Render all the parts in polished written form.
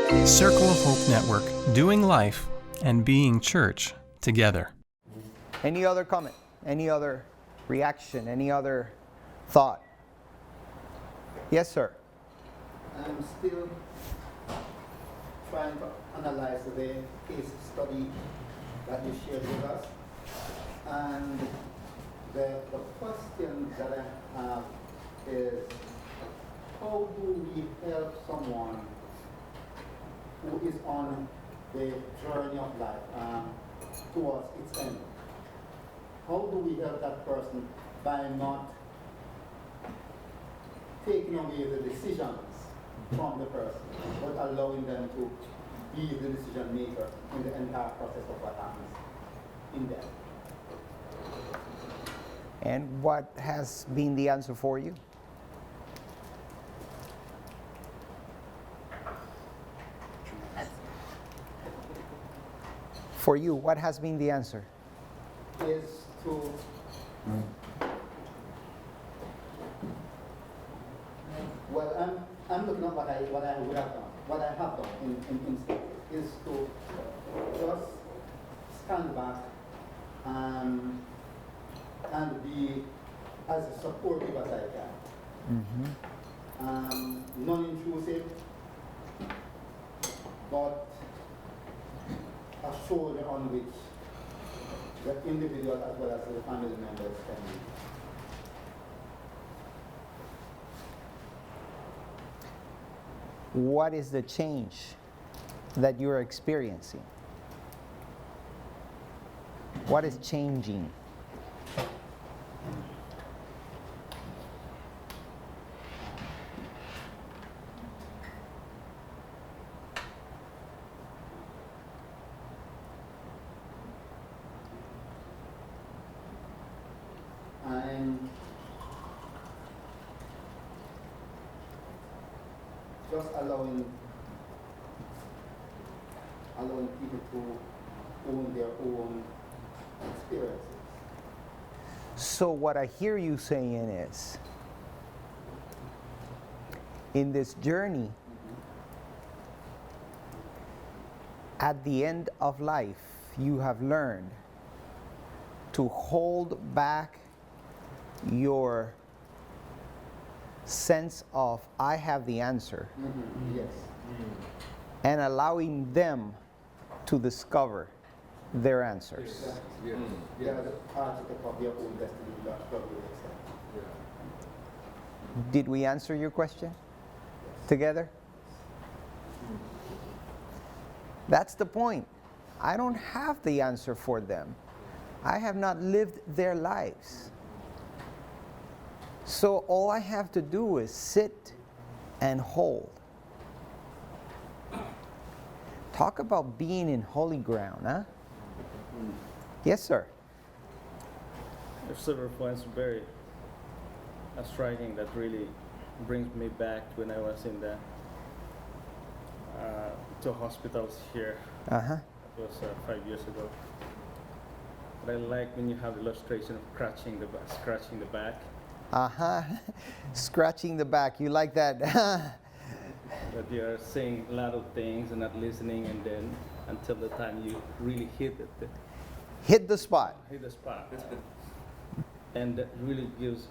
Circle of Hope Network, doing life and being church together. Any other comment? Any other reaction? Any other thought? Yes, sir. I'm still trying to analyze the case study that you shared with us. And the question that I have is, how do we help someone who is on the journey of life towards its end? How do we help that person by not taking away the decisions from the person, but allowing them to be the decision maker in the entire process of what happens in them? And what has been the answer for you? For you, what has been the answer? Is to well, I'm looking at what I would have done. What I have done in is to just stand back and be as supportive as I can. Non-intrusive, but a shoulder on which the individual as well as the family members can be. What is the change that you're experiencing? What is changing? I'm just allowing people to own their own experiences. So what I hear you saying is, in this journey, at the end of life, you have learned to hold back your sense of I have the answer, Yes. and allowing them to discover their answers. Yes. They are the architect of their own destiny. That's what we accept. Did we answer your question together? That's the point. I don't have the answer for them. I have not lived their lives. So all I have to do is sit and hold. Talk about being in holy ground, huh? Yes, sir. I have several points very striking that really brings me back to when I was in the two hospitals here. Uh-huh. It was 5 years ago. But I like when you have the illustration of scratching the back. Uh-huh. Scratching the back. You like that? That you are saying a lot of things and not listening, and then until the time you really hit it. Hit the spot. Hit the spot. And that really gives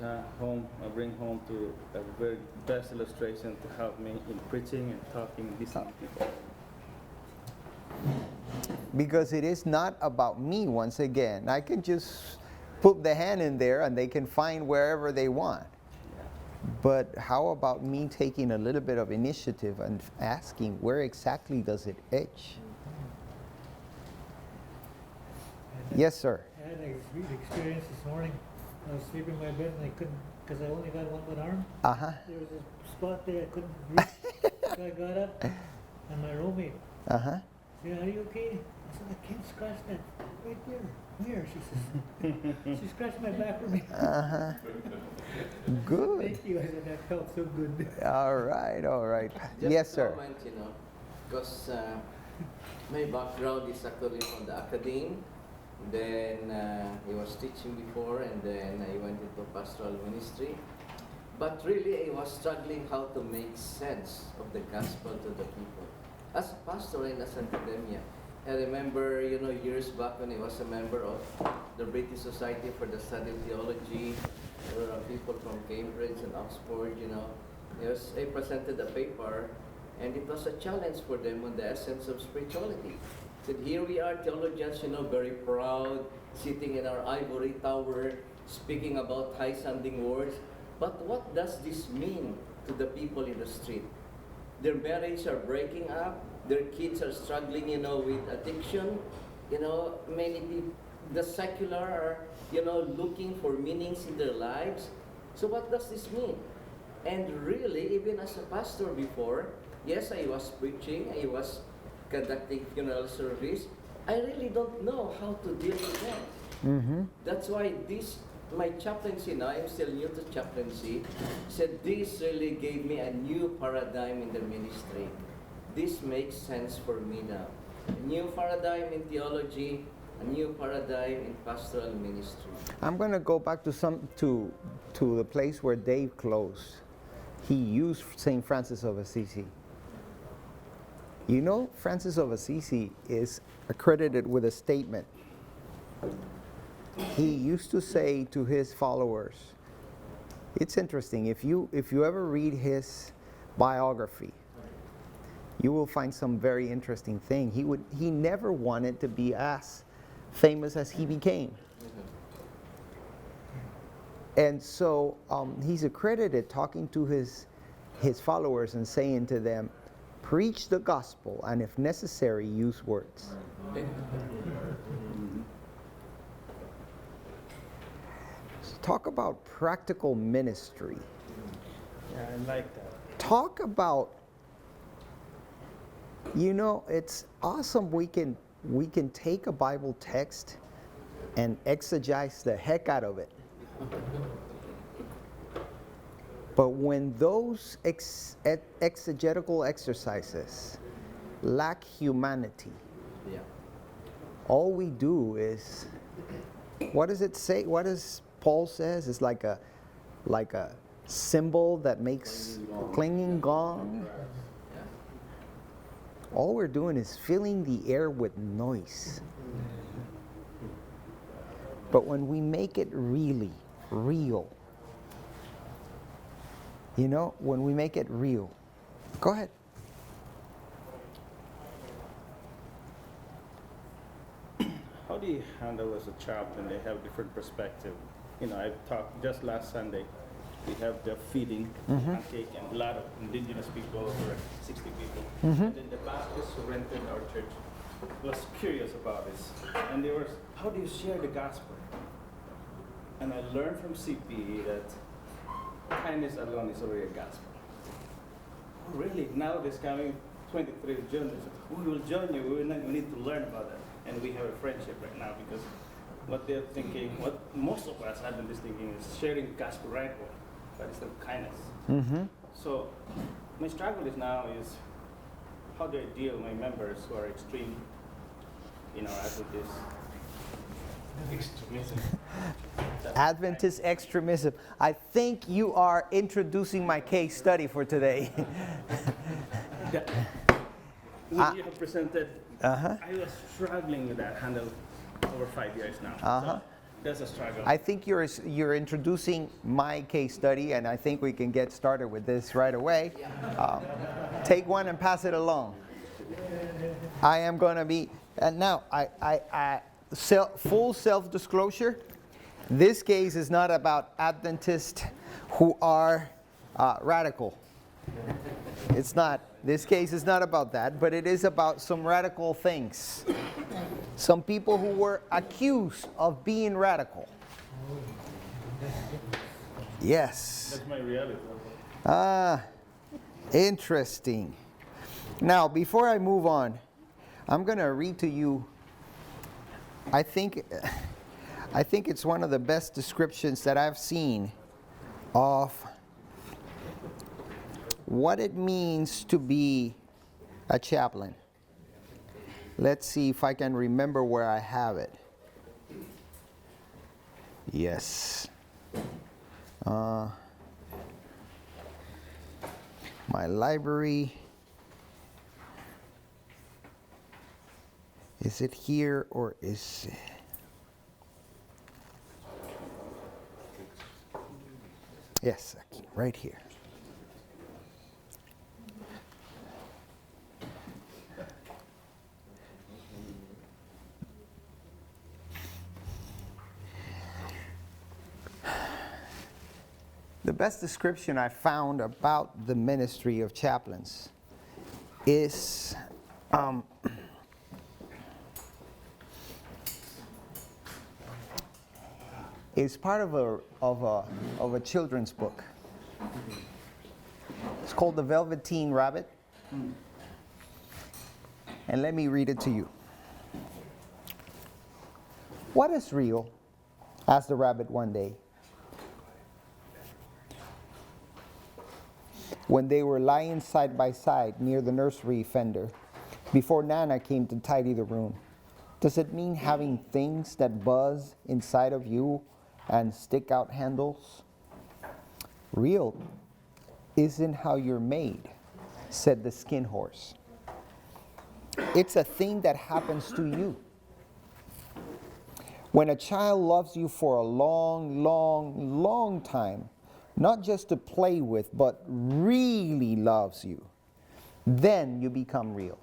bring home to the very best illustration to help me in preaching and talking, listening to people. Because it is not about me once again. I can just put the hand in there and they can find wherever they want. But how about me taking a little bit of initiative and asking where exactly does it itch? Yes, sir. I had a great experience this morning. I was sleeping in my bed and I couldn't, because I only got one arm. Uh-huh. There was a spot there I couldn't reach. So I got up and my roommate Uh-huh. said, "Are you okay?" I said, "I can't scratch that right there." "Where?" She says. She scratched my back for me. Uh-huh. Good. Thank you. I said, that felt so good. All right, all right. Just Yes, a sir. comment, because my background is actually from the academe. Then he was teaching before, and then I went into pastoral ministry. But really, I was struggling how to make sense of the gospel to the people. as a pastor and as an academia. I remember, years back when I was a member of the British Society for the Study of Theology, there were people from Cambridge and Oxford, I presented a paper, and it was a challenge for them on the essence of spirituality. Said, here we are, theologians, very proud, sitting in our ivory tower, speaking about high-sounding words. But what does this mean to the people in the street? Their marriages are breaking up. Their kids are struggling, with addiction. Many people, the secular are, looking for meanings in their lives. So what does this mean? And really, even as a pastor before, yes, I was preaching, I was conducting funeral service. I really don't know how to deal with that. Mm-hmm. That's why my chaplaincy now, I'm still new to chaplaincy, said this really gave me a new paradigm in the ministry. This makes sense for me now. A new paradigm in theology, a new paradigm in pastoral ministry. I'm going to go back to the place where Dave closed. He used St. Francis of Assisi. Francis of Assisi is accredited with a statement. He used to say to his followers, it's interesting, if you ever read his biography, you will find some very interesting thing. He never wanted to be as famous as he became. And so he's accredited talking to his followers and saying to them, preach the gospel, and if necessary, use words. Talk about practical ministry. Yeah, I like that. Talk about, it's awesome we can take a Bible text and exegete the heck out of it. But when those exegetical exercises lack humanity, all we do is, what does it say? What does Paul says? It's like a cymbal that makes clanging gong. All we're doing is filling the air with noise. But when we make it really real, when we make it real. Go ahead. How do you handle as a chaplain? They have different perspective. I talked just last Sunday. We have the feeding, pancake, and a lot of indigenous people, over 60 people. And then the Baptists who rented our church was curious about this. And they were, how do you share the gospel? And I learned from CP that kindness alone is already a gospel. Oh, really? Now this coming 23rd of June, we will join you. We need to learn about that. And we have a friendship right now, because what they're thinking, what most of us have been thinking, is sharing gospel right away, but it's the kindness. So my struggle is now is, how do I deal with my members who are extreme, Adventist extremism? Adventist extremism. I think you are introducing my case study for today. What you have presented, I was struggling with that handle over 5 years now. So that's a struggle. I think you're introducing my case study, and I think we can get started with this right away. Take one and pass it along. I am going to be, and now full self-disclosure. This case is not about Adventists who are radical. It's not. This case is not about that, but it is about some radical things. Some people who were accused of being radical. Yes. That's my reality. Interesting. Now, before I move on, I'm going to read to you, I think it's one of the best descriptions that I've seen of what it means to be a chaplain. Let's see if I can remember where I have it. Yes. My library. Is it here or is it? Yes, right here. The best description I found about the ministry of chaplains is part of a children's book. It's called The Velveteen Rabbit. And let me read it to you. "What is real?" asked the rabbit one day, when they were lying side by side near the nursery fender, before Nana came to tidy the room. "Does it mean having things that buzz inside of you and stick out handles?" "Real isn't how you're made," said the skin horse. "It's a thing that happens to you. When a child loves you for a long, long, long time, not just to play with, but really loves you, then you become real."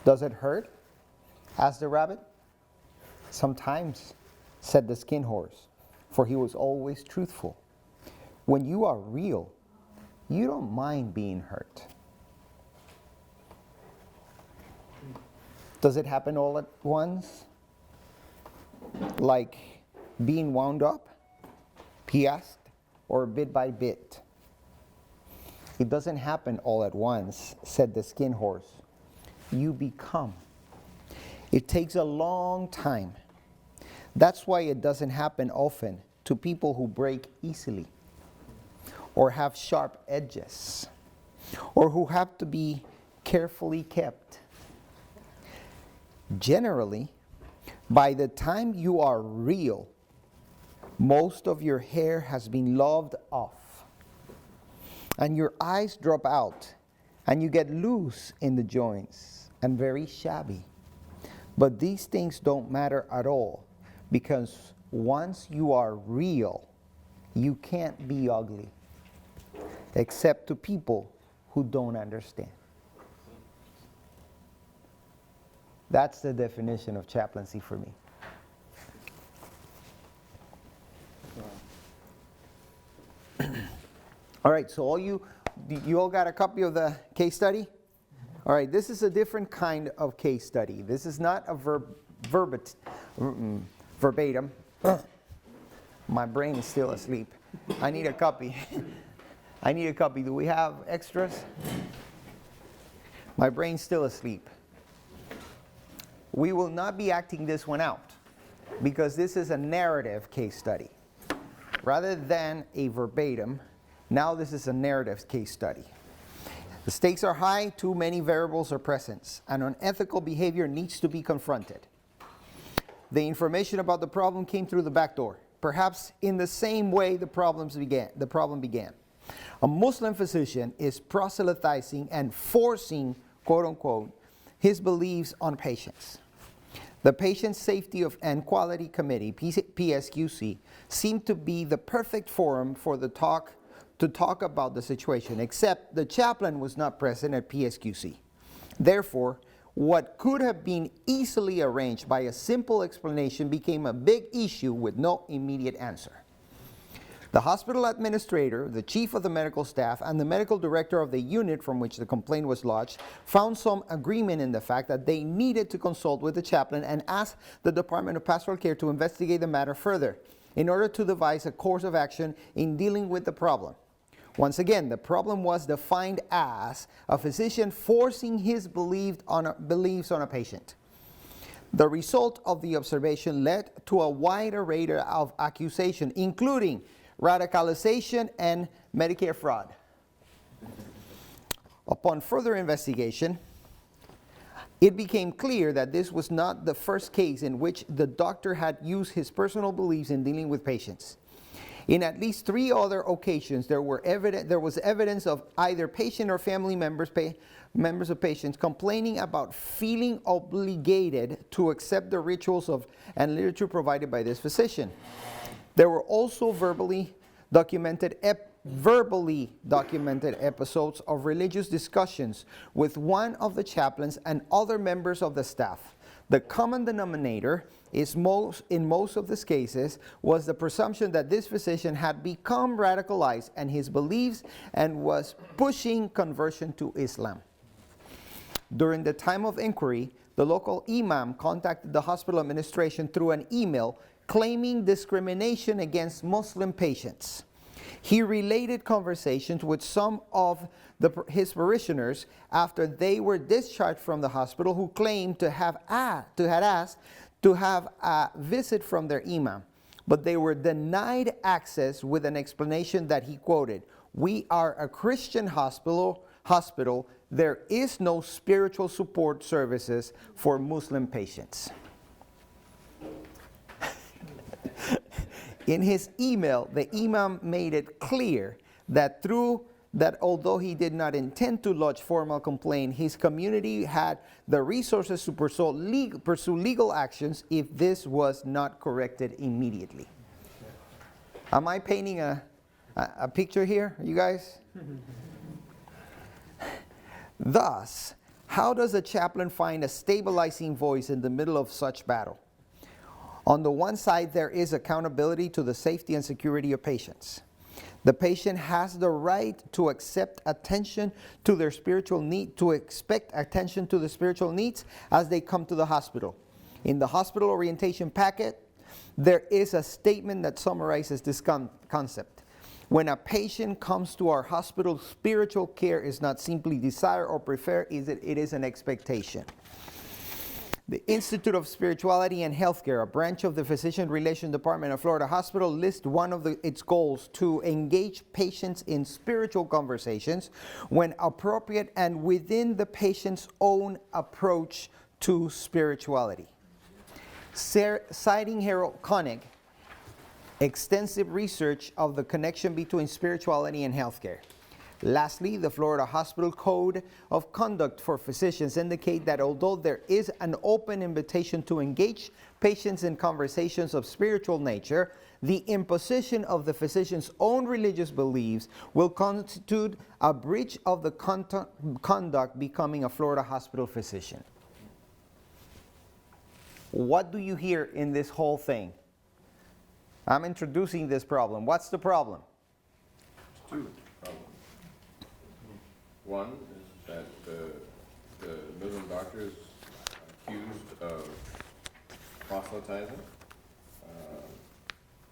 "Does it hurt?" asked the rabbit. "Sometimes," said the skin horse, for he was always truthful. "When you are real, you don't mind being hurt." "Does it happen all at once? Like being wound up?" he asked. "Or bit by bit?" "It doesn't happen all at once," said the skin horse. "You become. It takes a long time. That's why it doesn't happen often to people who break easily, or have sharp edges, or who have to be carefully kept. Generally, by the time you are real, most of your hair has been loved off, and your eyes drop out, and you get loose in the joints and very shabby. But these things don't matter at all, because once you are real, you can't be ugly, except to people who don't understand." That's the definition of chaplaincy for me. All right, so you all got a copy of the case study? All right, this is a different kind of case study. This is not a verbatim. My brain is still asleep. I need a copy. I need a copy. Do we have extras? My brain's still asleep. We will not be acting this one out, because this is a narrative case study. Rather than a verbatim, now this is a narrative case study. The stakes are high, too many variables are present, and unethical behavior needs to be confronted. The information about the problem came through the back door, perhaps in the same way the problem began. A Muslim physician is proselytizing and forcing, quote unquote, his beliefs on patients. The Patient Safety and Quality Committee, PSQC, seemed to be the perfect forum for to talk about the situation, except the chaplain was not present at PSQC. Therefore, what could have been easily arranged by a simple explanation became a big issue with no immediate answer. The hospital administrator, the chief of the medical staff, and the medical director of the unit from which the complaint was lodged found some agreement in the fact that they needed to consult with the chaplain and ask the Department of Pastoral Care to investigate the matter further in order to devise a course of action in dealing with the problem. Once again, the problem was defined as a physician forcing his beliefs on a patient. The result of the observation led to a wide array of accusation, including radicalization and Medicare fraud. Upon further investigation, it became clear that this was not the first case in which the doctor had used his personal beliefs in dealing with patients. In at least 3 other occasions, there was evidence of either patient or family members of patients complaining about feeling obligated to accept the rituals and literature provided by this physician. There were also verbally documented episodes of religious discussions with one of the chaplains and other members of the staff. The common denominator in most of these cases was the presumption that this physician had become radicalized in his beliefs and was pushing conversion to Islam. During the time of inquiry, the local imam contacted the hospital administration through an email claiming discrimination against Muslim patients. He related conversations with some of his parishioners after they were discharged from the hospital, who claimed to have asked to have a visit from their imam, but they were denied access with an explanation that he quoted, "We are a Christian hospital. There is no spiritual support services for Muslim patients." In his email, the imam made it clear that although he did not intend to lodge formal complaint, his community had the resources to pursue legal actions if this was not corrected immediately. Am I painting a picture here, you guys? Thus, how does a chaplain find a stabilizing voice in the middle of such battle? On the one side, there is accountability to the safety and security of patients. The patient has the right to expect attention to the spiritual needs as they come to the hospital. In the hospital orientation packet, there is a statement that summarizes this concept. When a patient comes to our hospital, spiritual care is not simply desire or prefer, it is an expectation. The Institute of Spirituality and Healthcare, a branch of the Physician Relations Department of Florida Hospital, lists one of its goals to engage patients in spiritual conversations when appropriate and within the patient's own approach to spirituality. Citing Harold Koenig, extensive research of the connection between spirituality and healthcare. Lastly, the Florida Hospital Code of Conduct for Physicians indicate that although there is an open invitation to engage patients in conversations of spiritual nature, the imposition of the physician's own religious beliefs will constitute a breach of the conduct becoming a Florida hospital physician. What do you hear in this whole thing? I'm introducing this problem. What's the problem? Two problems. One is that the Muslim doctor is accused of proselytizing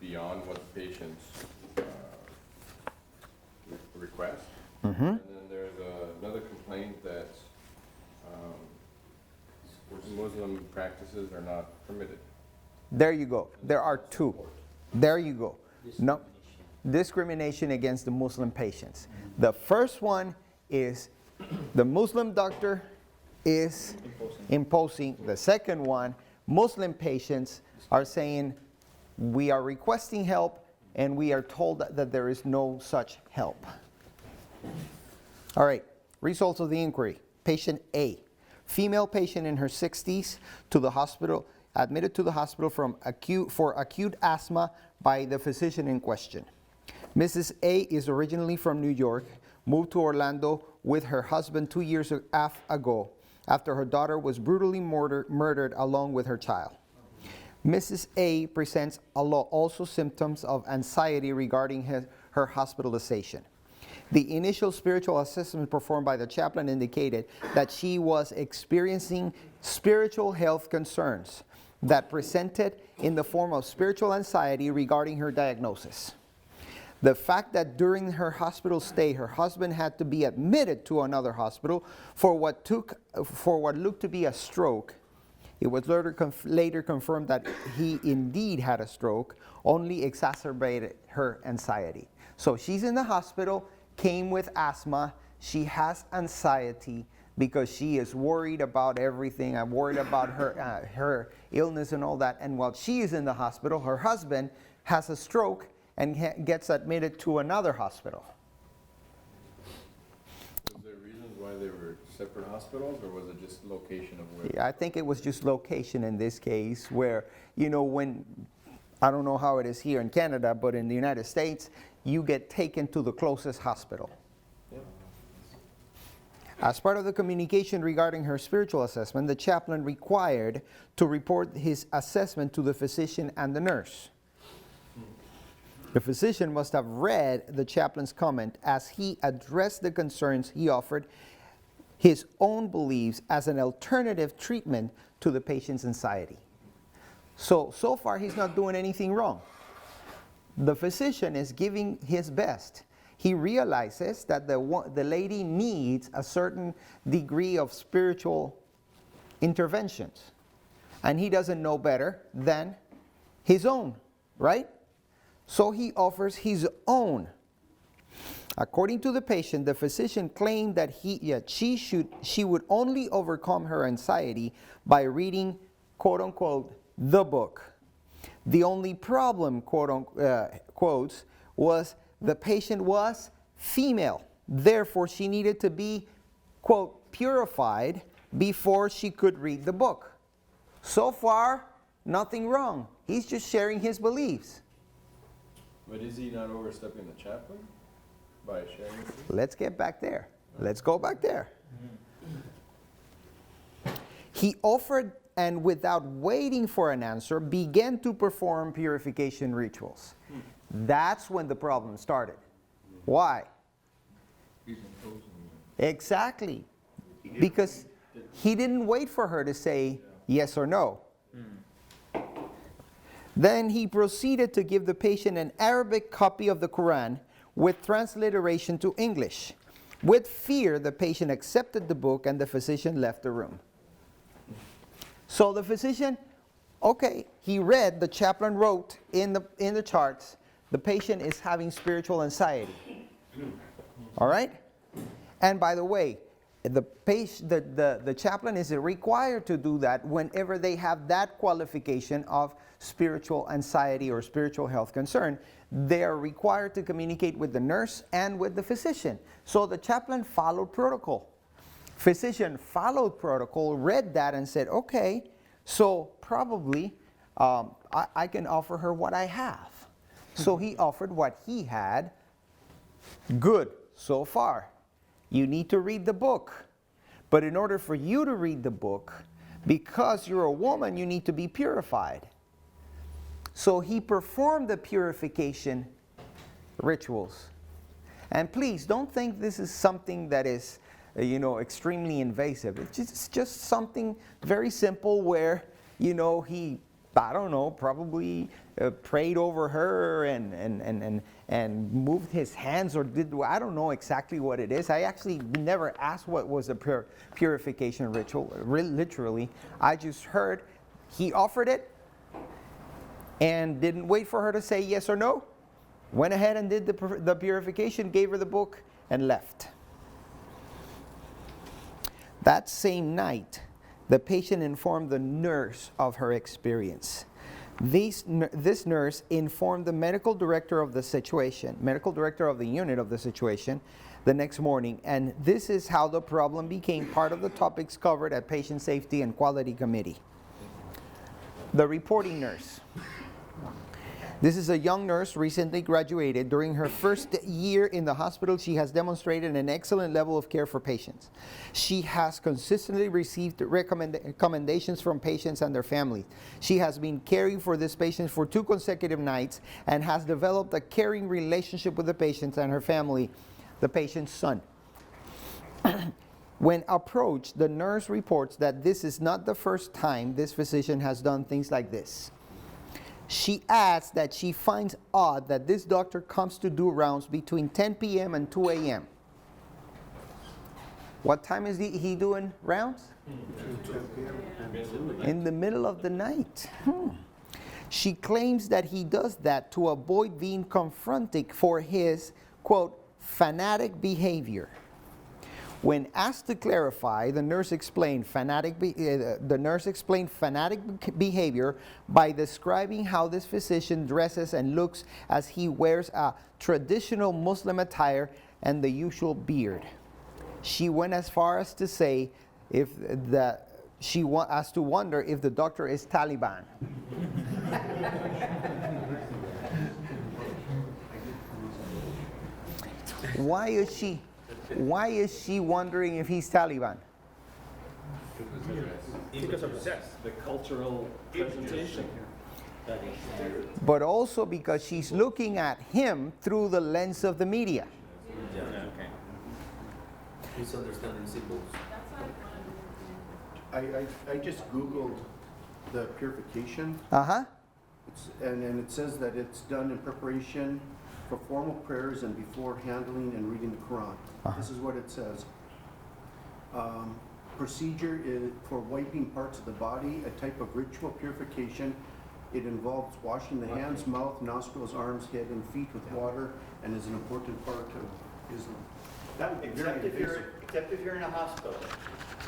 beyond what the patient's request. Mm-hmm. And then there's another complaint that Muslim practices are not permitted. There you go. There are two. There you go. No, discrimination against the Muslim patients. The first one is the Muslim doctor is imposing. The second one, Muslim patients are saying, we are requesting help and we are told that there is no such help. All right, results of the inquiry. Patient A, female patient in her 60s, to the hospital, admitted to the hospital for acute asthma by the physician in question. Mrs. A is originally from New York, moved to Orlando with her husband 2 years ago after her daughter was brutally murdered along with her child. Mrs. A presents also symptoms of anxiety regarding her hospitalization. The initial spiritual assessment performed by the chaplain indicated that she was experiencing spiritual health concerns that presented in the form of spiritual anxiety regarding her diagnosis. The fact that during her hospital stay, her husband had to be admitted to another hospital for what looked to be a stroke. It was later confirmed that he indeed had a stroke, only exacerbated her anxiety. So she's in the hospital, came with asthma, she has anxiety because she is worried about everything. I'm worried about her illness and all that. And while she is in the hospital, her husband has a stroke and gets admitted to another hospital. Was there reasons why they were separate hospitals, or was it just location of where? Yeah, I think it was just location in this case where, you know, when, I don't know how it is here in Canada, but in the United States, you get taken to the closest hospital. As part of the communication regarding her spiritual assessment, the chaplain required to report his assessment to the physician and the nurse. The physician must have read the chaplain's comment as he addressed the concerns he offered his own beliefs as an alternative treatment to the patient's anxiety. So far he's not doing anything wrong. The physician is giving his best. He realizes that the lady needs a certain degree of spiritual interventions. And he doesn't know better than his own, right? So he offers his own. According to the patient, the physician claimed that she would only overcome her anxiety by reading, quote unquote, the book. The only problem, quotes, was the patient was female. Therefore, she needed to be, quote, purified before she could read the book. So far, nothing wrong. He's just sharing his beliefs. But is he not overstepping the chaplain by sharing his beliefs? Let's get back there. Let's go back there. He offered, and without waiting for an answer, began to perform purification rituals. That's when the problem started. Why? Exactly. Because he didn't wait for her to say yes or no. Then he proceeded to give the patient an Arabic copy of the Quran with transliteration to English. With fear, the patient accepted the book and the physician left the room. So the physician, okay, he read, the chaplain wrote in the charts, the patient is having spiritual anxiety. All right? And by the way, the chaplain is required to do that whenever they have that qualification of spiritual anxiety or spiritual health concern. They are required to communicate with the nurse and with the physician. So the chaplain followed protocol. Physician followed protocol, read that and said, okay, so probably I can offer her what I have. So he offered what he had. Good so far. You need to read the book. But in order for you to read the book, because you're a woman, you need to be purified. So he performed the purification rituals. And please, don't think this is something that is, extremely invasive. It's just something very simple where, he, I don't know, probably prayed over her and moved his hands or did, I don't know exactly what it is. I actually never asked what was a purification ritual, literally. I just heard he offered it and didn't wait for her to say yes or no. Went ahead and did the purification, gave her the book, and left. That same night, the patient informed the nurse of her experience. This nurse informed the medical director of the situation, medical director of the unit of the situation, the next morning, and this is how the problem became part of the topics covered at Patient Safety and Quality Committee. The reporting nurse. This is a young nurse, recently graduated. During her first year in the hospital, she has demonstrated an excellent level of care for patients. She has consistently received recommendations from patients and their families. She has been caring for this patient for 2 consecutive nights and has developed a caring relationship with the patients and her family, the patient's son. When approached, the nurse reports that this is not the first time this physician has done things like this. She adds that she finds odd that this doctor comes to do rounds between 10 p.m. and 2 a.m. What time is he doing rounds? In the middle of the night. She claims that he does that to avoid being confronted for his, quote, fanatic behavior. When asked to clarify, the nurse explained fanatic behavior by describing how this physician dresses and looks as he wears a traditional Muslim attire and the usual beard. She went as far as to say as to wonder if the doctor is Taliban. Why is she wondering if he's Taliban? Because of dress. The cultural presentation. But also because she's looking at him through the lens of the media. Yeah, okay. Misunderstanding symbols. I just Googled the purification, Uh-huh. and it says that it's done in preparation for formal prayers and before handling and reading the Quran. This is what it says. Procedure is for wiping parts of the body, a type of ritual purification. It involves washing the hands, mouth, nostrils, arms, head, and feet with water, and is an important part of Islam. That would be very invasive. Except if you're in a hospital,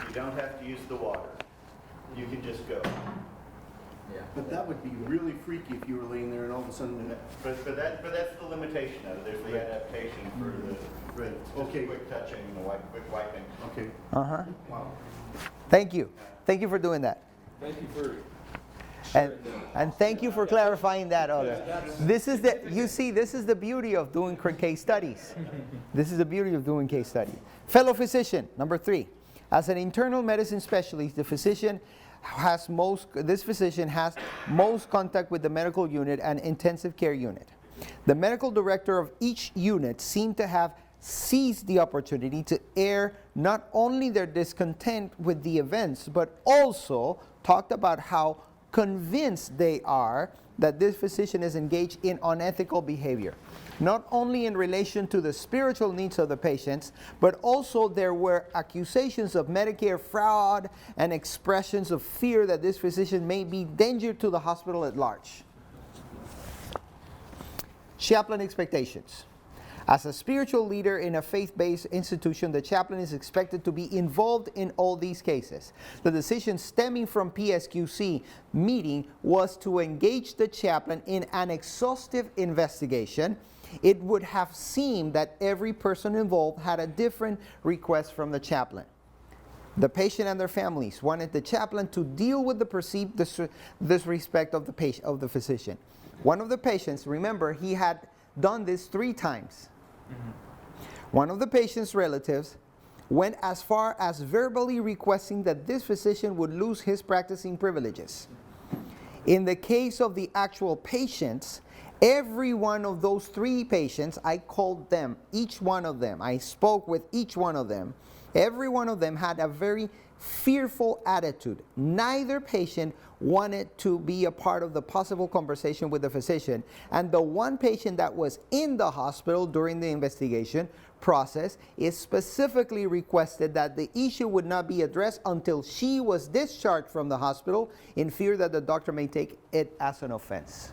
you don't have to use the water. You can just go. Yeah. But that would be really freaky if you were laying there and all of a sudden. But that's the limitation of it. There's the adaptation for the Right. just Okay. quick touching and quick wiping. Okay. Uh-huh. Wow. Thank you. Thank you for doing that. Thank you for And thank you for clarifying that. This is the beauty of doing case studies. This is the beauty of doing case study. Fellow physician, number 3. As an internal medicine specialist, this physician has most contact with the medical unit and intensive care unit. The medical director of each unit seemed to have seized the opportunity to air not only their discontent with the events, but also talked about how convinced they are that this physician is engaged in unethical behavior, not only in relation to the spiritual needs of the patients, but also there were accusations of Medicare fraud and expressions of fear that this physician may be danger to the hospital at large. Chaplain expectations. As a spiritual leader in a faith-based institution, the chaplain is expected to be involved in all these cases. The decision stemming from PSQC meeting was to engage the chaplain in an exhaustive investigation. It would have seemed that every person involved had a different request from the chaplain. The patient and their families wanted the chaplain to deal with the perceived disrespect of the physician. One of the patients, remember, he had done this 3 times. One of the patient's relatives went as far as verbally requesting that this physician would lose his practicing privileges. In the case of the actual patients, every one of those 3 patients, I called them, each one of them, I spoke with each one of them. Every one of them had a very fearful attitude. Neither patient wanted to be a part of the possible conversation with the physician. And the one patient that was in the hospital during the investigation process is specifically requested that the issue would not be addressed until she was discharged from the hospital, in fear that the doctor may take it as an offense.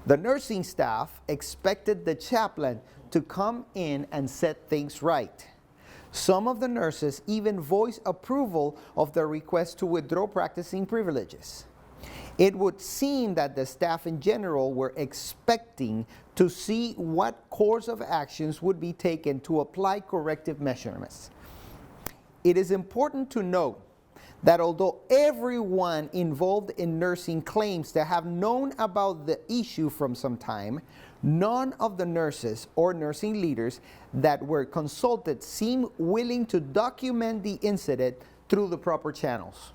The nursing staff expected the chaplain to come in and set things right. Some of the nurses even voiced approval of the request to withdraw practicing privileges. It would seem that the staff in general were expecting to see what course of actions would be taken to apply corrective measurements. It is important to note that although everyone involved in nursing claims to have known about the issue from some time, none of the nurses or nursing leaders that were consulted seemed willing to document the incident through the proper channels.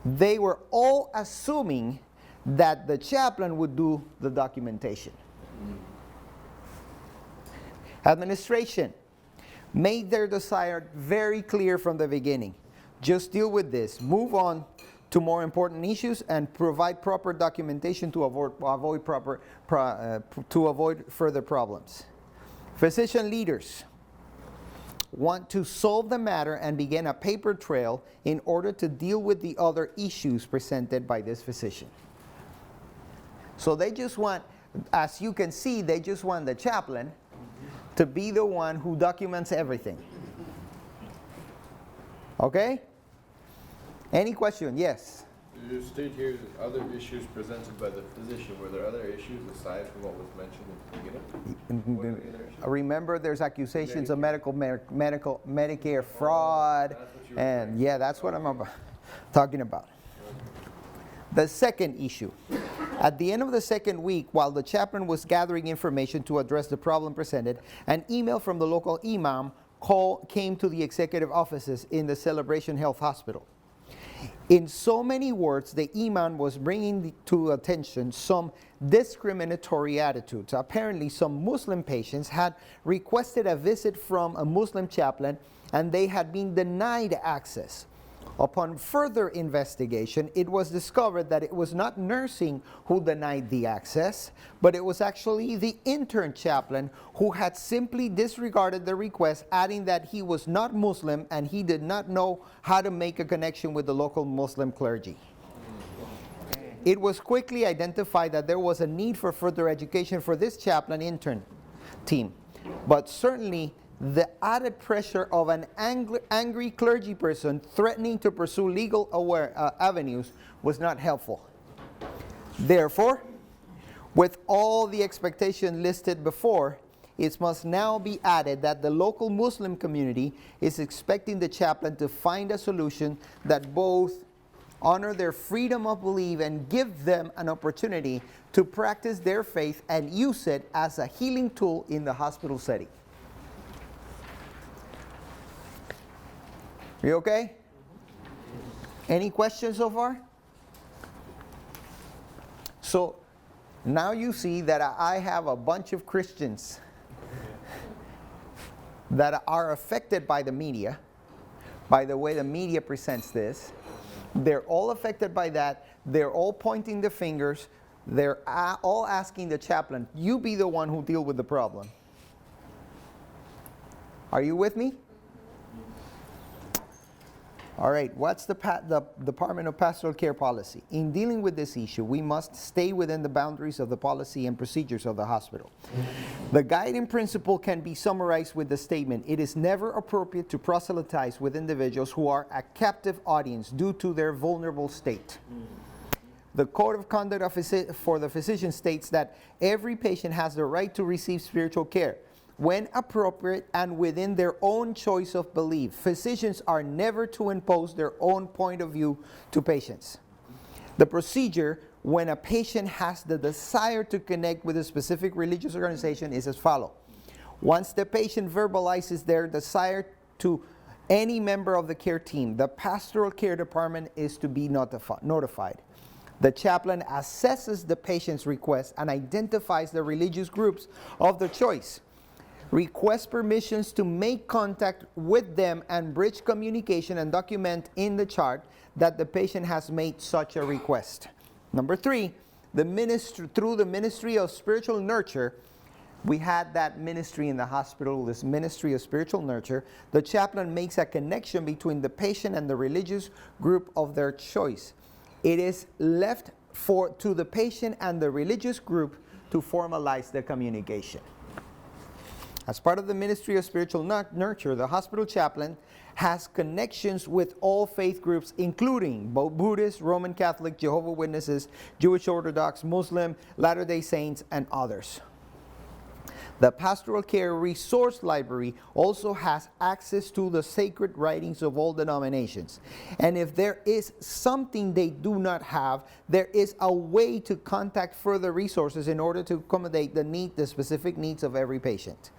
They were all assuming that the chaplain would do the documentation. Administration made their desire very clear from the beginning. Just deal with this, move on to more important issues, and provide proper documentation to avoid further problems. Physician leaders want to solve the matter and begin a paper trail in order to deal with the other issues presented by this physician. So they just want, as you can see, they just want the chaplain to be the one who documents everything. Okay? Any question? Yes. You state here other issues presented by the physician. Were there other issues aside from what was mentioned in the beginning? What are the other issues? Remember, there's accusations of Medicare fraud, and yeah, that's what I'm talking about. The second issue. At the end of the second week, while the chaplain was gathering information to address the problem presented, an email from the local imam came to the executive offices in the Celebration Health Hospital. In so many words, the imam was bringing to attention some discriminatory attitudes. Apparently, some Muslim patients had requested a visit from a Muslim chaplain and they had been denied access. Upon further investigation, it was discovered that it was not nursing who denied the access, but it was actually the intern chaplain who had simply disregarded the request, adding that he was not Muslim and he did not know how to make a connection with the local Muslim clergy. It was quickly identified that there was a need for further education for this chaplain intern team, but certainly the added pressure of an angry clergy person threatening to pursue legal avenues was not helpful. Therefore, with all the expectations listed before, it must now be added that the local Muslim community is expecting the chaplain to find a solution that both honor their freedom of belief and give them an opportunity to practice their faith and use it as a healing tool in the hospital setting. You okay? Any questions so far? So now you see that I have a bunch of Christians that are affected by the media, by the way the media presents this. They're all affected by that. They're all pointing the fingers. They're all asking the chaplain, you be the one who deal with the problem. Are you with me? All right, what's the Department of Pastoral Care policy? In dealing with this issue, we must stay within the boundaries of the policy and procedures of the hospital. The guiding principle can be summarized with the statement, it is never appropriate to proselytize with individuals who are a captive audience due to their vulnerable state. The Code of Conduct for the physician states that every patient has the right to receive spiritual care when appropriate and within their own choice of belief. Physicians are never to impose their own point of view to patients. The procedure when a patient has the desire to connect with a specific religious organization is as follows. Once the patient verbalizes their desire to any member of the care team, the pastoral care department is to be notified. The chaplain assesses the patient's request and identifies the religious groups of their choice. Request permissions to make contact with them and bridge communication and document in the chart that the patient has made such a request. Number 3, through the ministry of spiritual nurture, we had that ministry in the hospital, this ministry of spiritual nurture. The chaplain makes a connection between the patient and the religious group of their choice. It is left to the patient and the religious group to formalize the communication. As part of the ministry of spiritual nurture, the hospital chaplain has connections with all faith groups, including Buddhist, Roman Catholic, Jehovah's Witnesses, Jewish Orthodox, Muslim, Latter-day Saints, and others. The Pastoral Care Resource Library also has access to the sacred writings of all denominations. And if there is something they do not have, there is a way to contact further resources in order to accommodate the specific needs of every patient.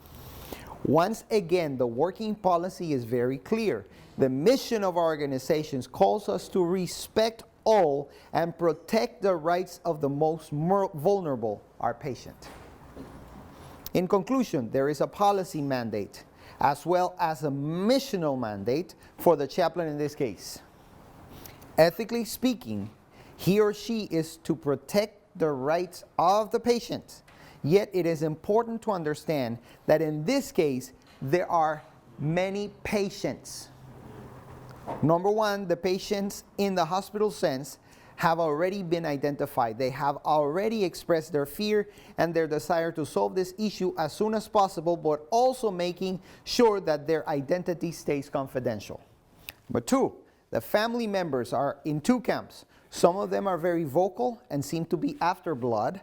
Once again, the working policy is very clear. The mission of our organizations calls us to respect all and protect the rights of the most vulnerable, our patient. In conclusion, there is a policy mandate as well as a missional mandate for the chaplain in this case. Ethically speaking, he or she is to protect the rights of the patient. Yet it is important to understand that in this case, there are many patients. Number one, the patients in the hospital sense have already been identified. They have already expressed their fear and their desire to solve this issue as soon as possible, but also making sure that their identity stays confidential. Number 2, the family members are in 2 camps. Some of them are very vocal and seem to be after blood.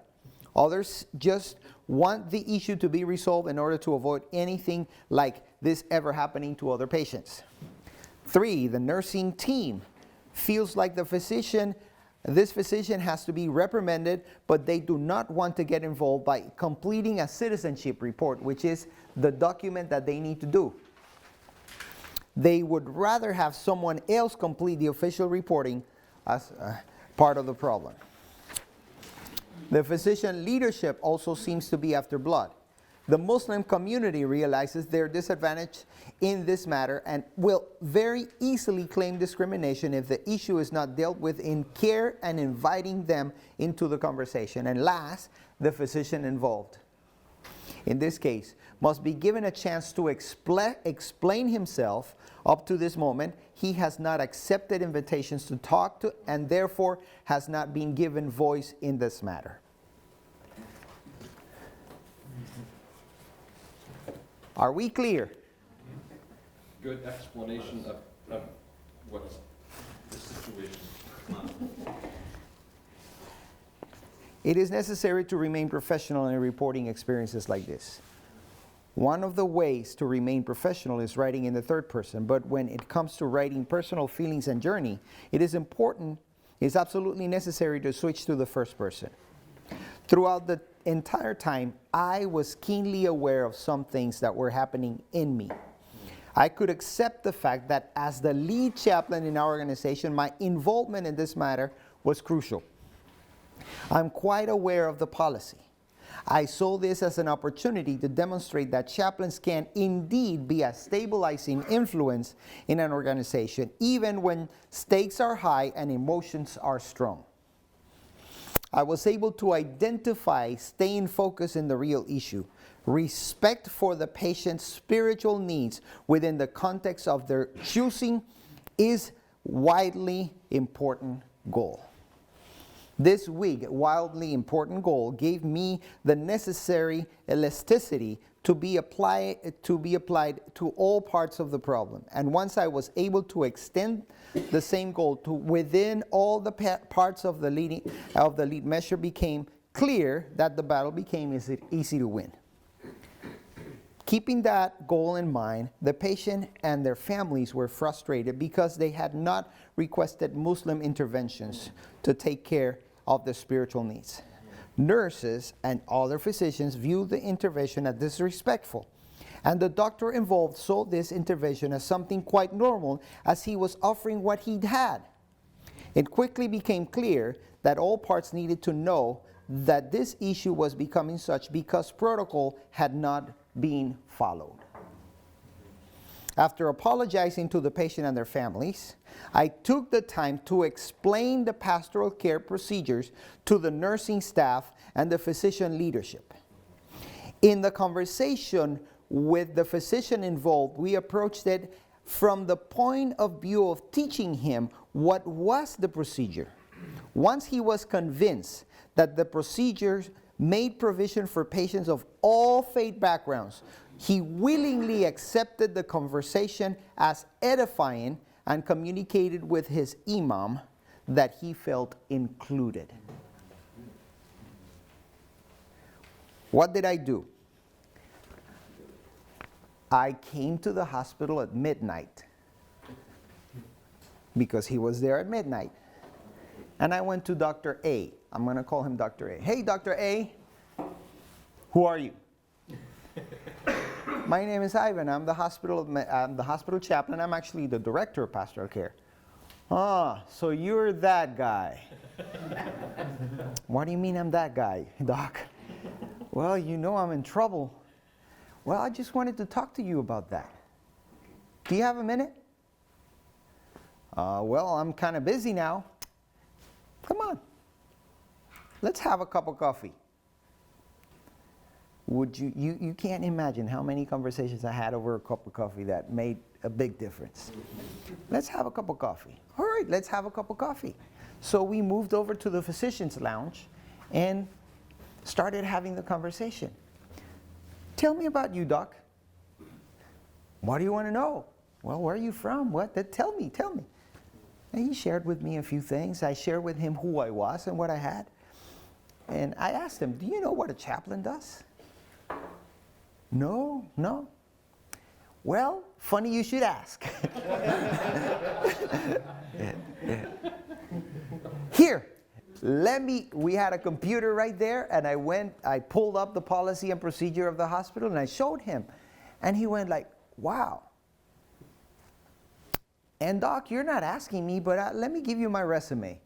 Others just want the issue to be resolved in order to avoid anything like this ever happening to other patients. 3, the nursing team feels like this physician has to be reprimanded, but they do not want to get involved by completing a citizenship report, which is the document that they need to do. They would rather have someone else complete the official reporting as part of the problem. The physician leadership also seems to be after blood. The Muslim community realizes their disadvantage in this matter and will very easily claim discrimination if the issue is not dealt with in care and inviting them into the conversation. And last, the physician involved, in this case, must be given a chance to explain himself. Up to this moment, he has not accepted invitations to talk to and therefore has not been given voice in this matter. Are we clear? Good explanation of what's the situation. It is necessary to remain professional in reporting experiences like this. One of the ways to remain professional is writing in the third person, but when it comes to writing personal feelings and journey, it's absolutely necessary to switch to the first person. Throughout the entire time, I was keenly aware of some things that were happening in me. I could accept the fact that as the lead chaplain in our organization, my involvement in this matter was crucial. I'm quite aware of the policy. I saw this as an opportunity to demonstrate that chaplains can indeed be a stabilizing influence in an organization, even when stakes are high and emotions are strong. I was able to identify staying focused in the real issue, respect for the patient's spiritual needs within the context of their choosing is widely important goal. This wildly important goal gave me the necessary elasticity to be applied to all parts of the problem. And once I was able to extend the same goal to within all the parts of the lead measure, became clear that the battle became easy to win. Keeping that goal in mind, the patient and their families were frustrated because they had not requested Muslim interventions to take care of their spiritual needs. Nurses and other physicians viewed the intervention as disrespectful, and the doctor involved saw this intervention as something quite normal, as he was offering what he'd had. It quickly became clear that all parts needed to know that this issue was becoming such because protocol had not been followed. After apologizing to the patient and their families, I took the time to explain the pastoral care procedures to the nursing staff and the physician leadership. In the conversation with the physician involved, we approached it from the point of view of teaching him what was the procedure. Once he was convinced that the procedures made provision for patients of all faith backgrounds, he willingly accepted the conversation as edifying and communicated with his imam that he felt included. What did I do? I came to the hospital at midnight because he was there at midnight. And I went to Dr. A. I'm going to call him Dr. A. Hey, Dr. A, who are you? My name is Ivan. I'm the hospital chaplain. I'm actually the director of pastoral care. Ah, so you're that guy. What do you mean I'm that guy, Doc? Well, you know I'm in trouble. Well, I just wanted to talk to you about that. Do you have a minute? Well, I'm kind of busy now. Come on. Let's have a cup of coffee. Would you can't imagine how many conversations I had over a cup of coffee that made a big difference. Let's have a cup of coffee. All right, let's have a cup of coffee. So we moved over to the physician's lounge and started having the conversation. Tell me about you, Doc. What do you want to know? Well, where are you from? What? Tell me. And he shared with me a few things. I shared with him who I was and what I had. And I asked him, do you know what a chaplain does? No. Well, funny you should ask. Here, we had a computer right there, and I pulled up the policy and procedure of the hospital, and I showed him. And he went like, wow. And Doc, you're not asking me, but let me give you my resume.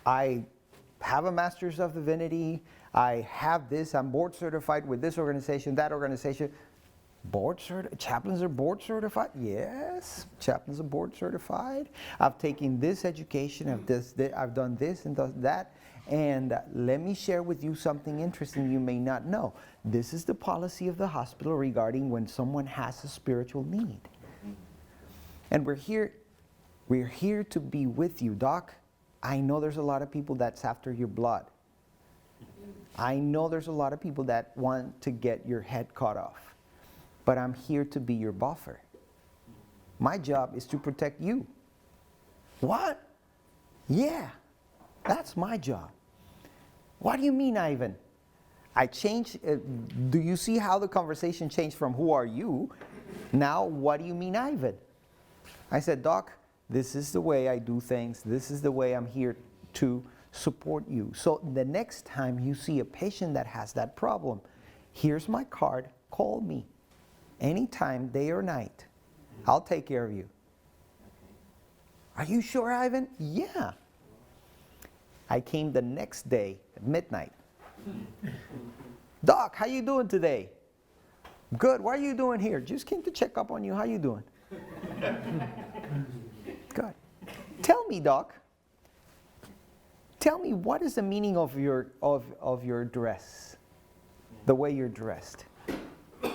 I have a Master's of Divinity. I have this. I'm board certified with this organization, that organization. Chaplains are board certified? Yes, chaplains are board certified. I've taken this education, I've done this and that. And let me share with you something interesting you may not know. This is the policy of the hospital regarding when someone has a spiritual need. And we're here to be with you, Doc. I know there's a lot of people that's after your blood. I know there's a lot of people that want to get your head cut off. But I'm here to be your buffer. My job is to protect you. What? Yeah, that's my job. What do you mean, Ivan? I changed. Do you see how the conversation changed from who are you? Now, what do you mean, Ivan? I said, Doc, this is the way I do things. This is the way I'm here to support you. So the next time you see a patient that has that problem, here's my card, call me. Anytime, day or night. I'll take care of you. Are you sure, Ivan? Yeah. I came the next day at midnight. Doc, how you doing today? Good. What are you doing here? Just came to check up on you. How you doing? Good. Tell me, Doc. Tell me, what is the meaning of your dress? The way you're dressed.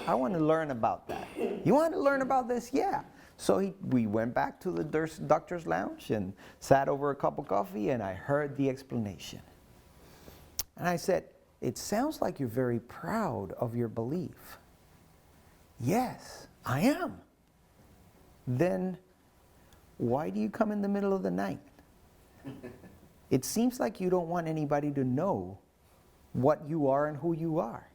I want to learn about that. You want to learn about this? Yeah. So we went back to the doctor's lounge and sat over a cup of coffee, and I heard the explanation. And I said, it sounds like you're very proud of your belief. Yes, I am. Then why do you come in the middle of the night? It seems like you don't want anybody to know what you are and who you are.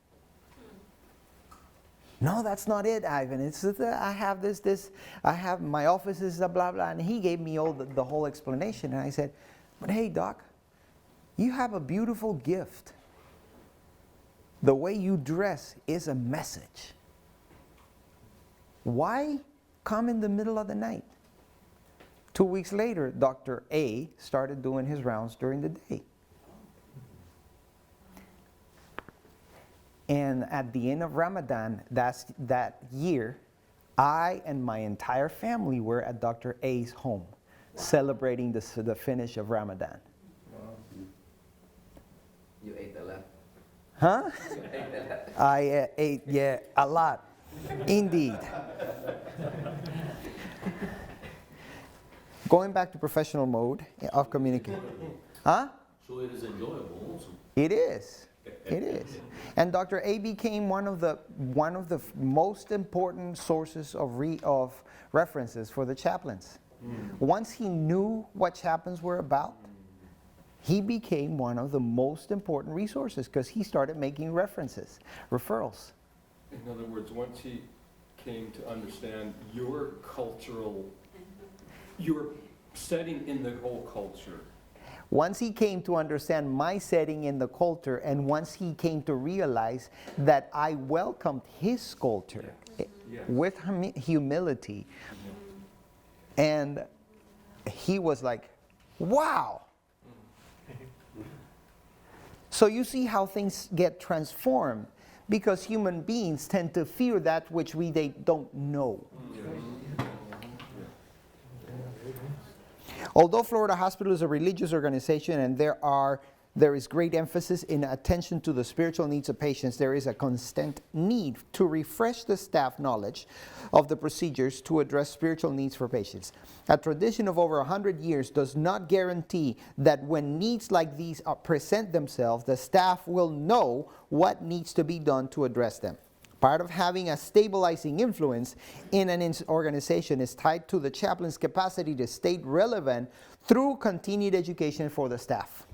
No, that's not it, Ivan. It's I have this. I have my office is blah blah, and he gave me all the whole explanation. And I said, but hey, Doc, you have a beautiful gift. The way you dress is a message. Why come in the middle of the night? 2 weeks later, Dr. A started doing his rounds during the day. And at the end of Ramadan, that year, I and my entire family were at Dr. A's home, celebrating the finish of Ramadan. Wow. You ate a lot. Huh? You ate a lot. I ate, yeah, a lot. Indeed. Going back to professional mode of communication. Huh? So it is enjoyable also. It is. It is. And Dr. A became one of the most important sources of references for the chaplains. Once he knew what chaplains were about, he became one of the most important resources because he started making referrals. In other words, once he came to understand your setting in the whole culture. Once he came to understand my setting in the culture, and once he came to realize that I welcomed his culture with humility, and he was like, wow. So you see how things get transformed, because human beings tend to fear that which they don't know. Although Florida Hospital is a religious organization and there are there is great emphasis in attention to the spiritual needs of patients, there is a constant need to refresh the staff knowledge of the procedures to address spiritual needs for patients. A tradition of over 100 years does not guarantee that when needs like these present themselves, the staff will know what needs to be done to address them. Part of having a stabilizing influence in an organization is tied to the chaplain's capacity to stay relevant through continued education for the staff.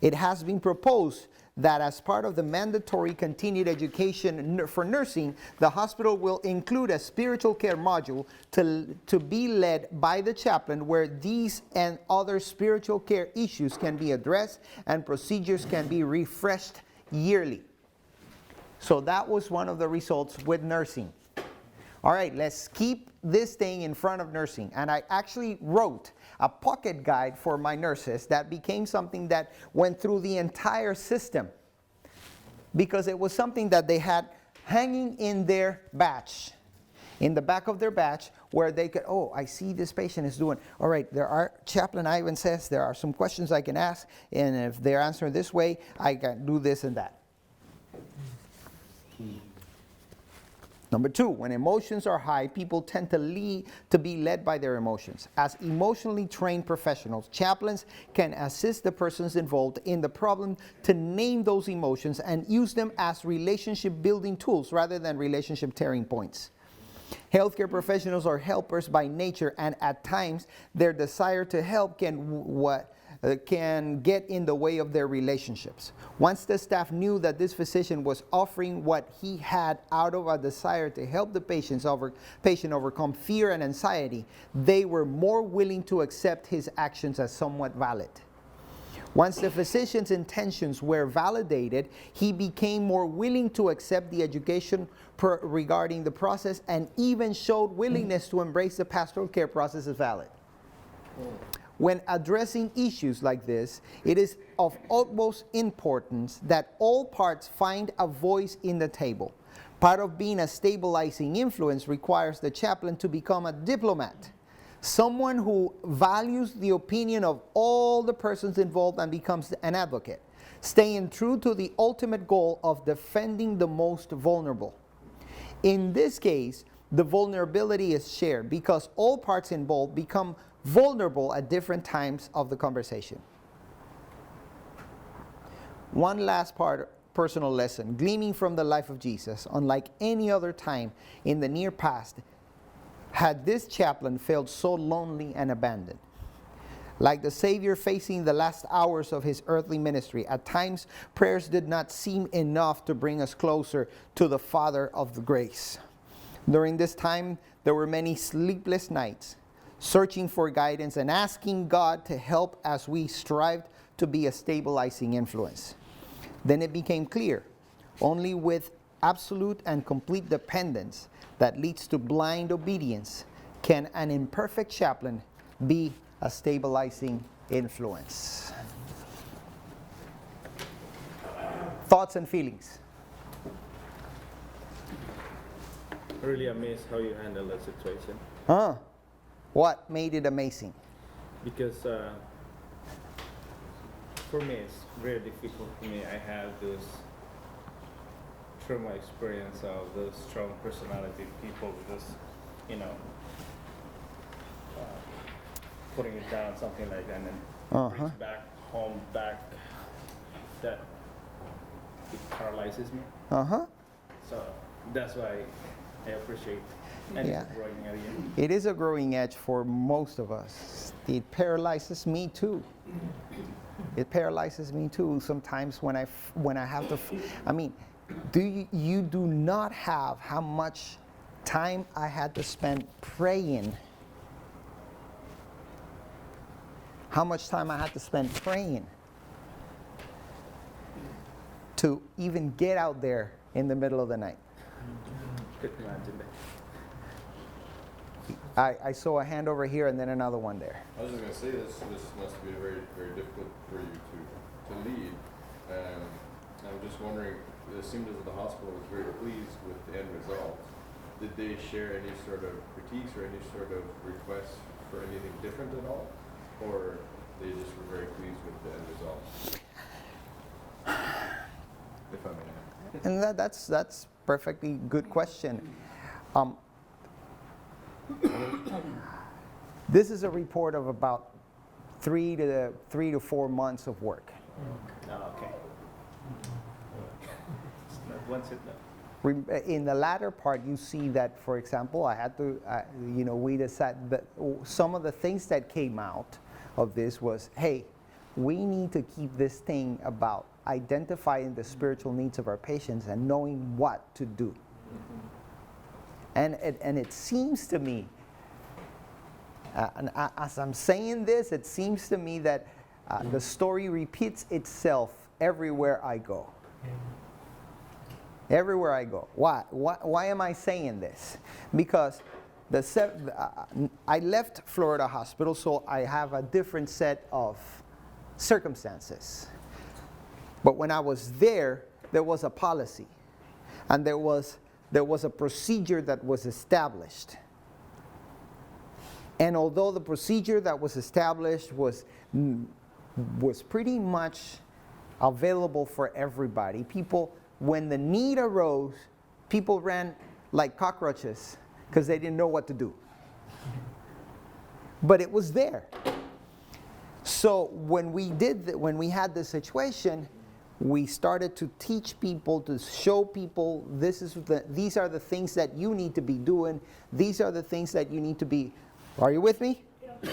It has been proposed that as part of the mandatory continued education for nursing, the hospital will include a spiritual care module to be led by the chaplain, where these and other spiritual care issues can be addressed and procedures can be refreshed yearly. So that was one of the results with nursing. All right, let's keep this thing in front of nursing. And I actually wrote a pocket guide for my nurses that became something that went through the entire system, because it was something that they had hanging in their batch, in the back of their batch, where they could, oh, I see this patient is doing, all right, Chaplain Ivan says there are some questions I can ask, and if they're answering this way, I can do this and that. Number 2, when emotions are high, people tend to be led by their emotions. As emotionally trained professionals, chaplains can assist the persons involved in the problem to name those emotions and use them as relationship building tools rather than relationship tearing points. Healthcare professionals are helpers by nature, and at times their desire to help can get in the way of their relationships. Once the staff knew that this physician was offering what he had out of a desire to help the patient overcome fear and anxiety, they were more willing to accept his actions as somewhat valid. Once the physician's intentions were validated, he became more willing to accept the education regarding the process, and even showed willingness to embrace the pastoral care process as valid. When addressing issues like this, it is of utmost importance that all parts find a voice in the table. Part of being a stabilizing influence requires the chaplain to become a diplomat, someone who values the opinion of all the persons involved and becomes an advocate, staying true to the ultimate goal of defending the most vulnerable. In this case, the vulnerability is shared because all parts involved become vulnerable at different times of the conversation. One last personal lesson, gleaming from the life of Jesus, unlike any other time in the near past, had this chaplain felt so lonely and abandoned. Like the Savior facing the last hours of his earthly ministry, at times prayers did not seem enough to bring us closer to the Father of the grace. During this time, there were many sleepless nights, searching for guidance and asking God to help as we strived to be a stabilizing influence. Then it became clear, only with absolute and complete dependence that leads to blind obedience can an imperfect chaplain be a stabilizing influence. Thoughts and feelings? Really amazed how you handle that situation. What made it amazing? Because for me, it's very difficult for me. I have this trauma experience of those strong personality people just, putting it down, something like that, and then brings back home, that it paralyzes me. So that's why I appreciate. And it's a growing area. It is a growing edge for most of us. It paralyzes me too. It paralyzes me too. Sometimes when I have to, you do not have how much time I had to spend praying. How much time I had to spend praying to even get out there in the middle of the night. Could imagine that. I saw a hand over here and then another one there. I was just going to say this must be very, very difficult for you to lead. And I'm just wondering, it seemed as if the hospital was very pleased with the end result. Did they share any sort of critiques or any sort of requests for anything different at all? Or they just were very pleased with the end result? if I may. And that's perfectly good question. This is a report of about 3 to 4 months of work. Oh, okay. It's not once it done. In the latter part, you see that, for example, I had to, we decided that some of the things that came out of this was, hey, we need to keep this thing about identifying the spiritual needs of our patients and knowing what to do. And it seems to me, as I'm saying this, it seems to me that the story repeats itself everywhere I go. Everywhere I go. Why am I saying this? Because I left Florida Hospital, so I have a different set of circumstances. But when I was there was a policy, and there was a procedure that was established. And although the procedure that was established was pretty much available for everybody, people, when the need arose, people ran like cockroaches because they didn't know what to do. But it was there. So when we had this situation, we started to teach people, to show people these are the things that you need to be doing. These are the things that you need to be. Are you with me? Yeah.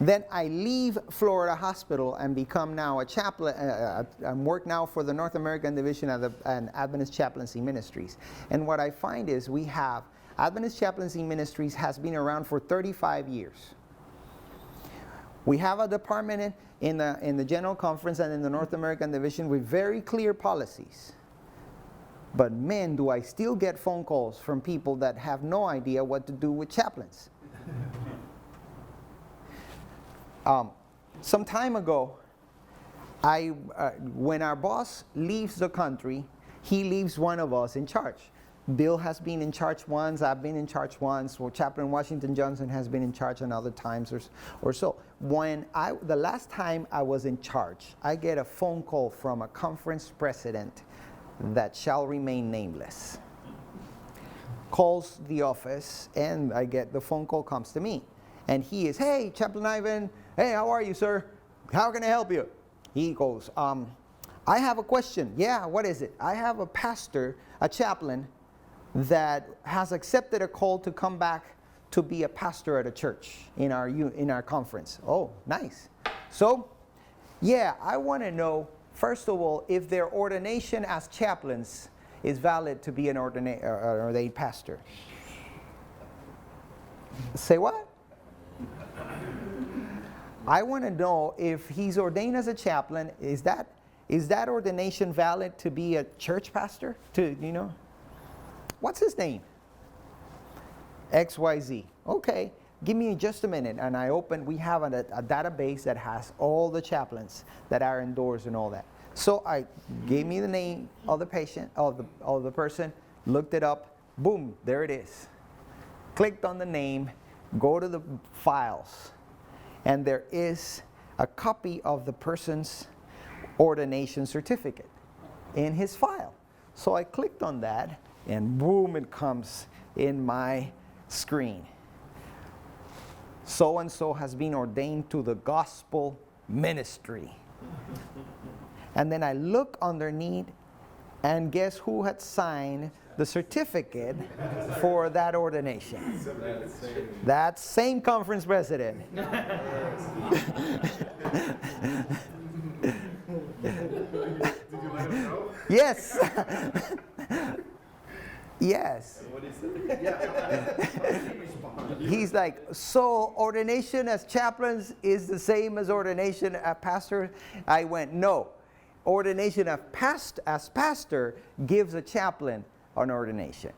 Then I leave Florida Hospital and become now a chaplain. I work now for the North American Division of the Adventist Chaplaincy Ministries. And what I find is we have Adventist Chaplaincy Ministries has been around for 35 years. We have a department in the General Conference and in the North American Division with very clear policies. But man, do I still get phone calls from people that have no idea what to do with chaplains. Some time ago, when our boss leaves the country, he leaves one of us in charge. Bill has been in charge once, I've been in charge once, or Chaplain Washington Johnson has been in charge another times or so. The last time I was in charge, I get a phone call from a conference president that shall remain nameless. Calls the office, and the phone call comes to me. And he is, hey, Chaplain Ivan, hey, how are you, sir? How can I help you? He goes, I have a question. Yeah, what is it? I have a chaplain, that has accepted a call to come back to be a pastor at a church in our conference. Oh, nice. So, yeah, I want to know, first of all, if their ordination as chaplains is valid to be an ordained pastor. Say what? I want to know if he's ordained as a chaplain, is that ordination valid to be a church pastor? What's his name? XYZ. Okay, give me just a minute. And we have a database that has all the chaplains that are endorsed and all that. So I gave me the name of the patient, of the person, looked it up, boom, there it is. Clicked on the name, go to the files, and there is a copy of the person's ordination certificate in his file. So I clicked on that, and boom, it comes in my screen. So-and-so has been ordained to the gospel ministry. And then I look underneath, and guess who had signed the certificate for that ordination? That same conference president. Yes. Yes. He's like, so ordination as chaplains is the same as ordination as pastor? I went, no. Ordination as pastor gives a chaplain an ordination.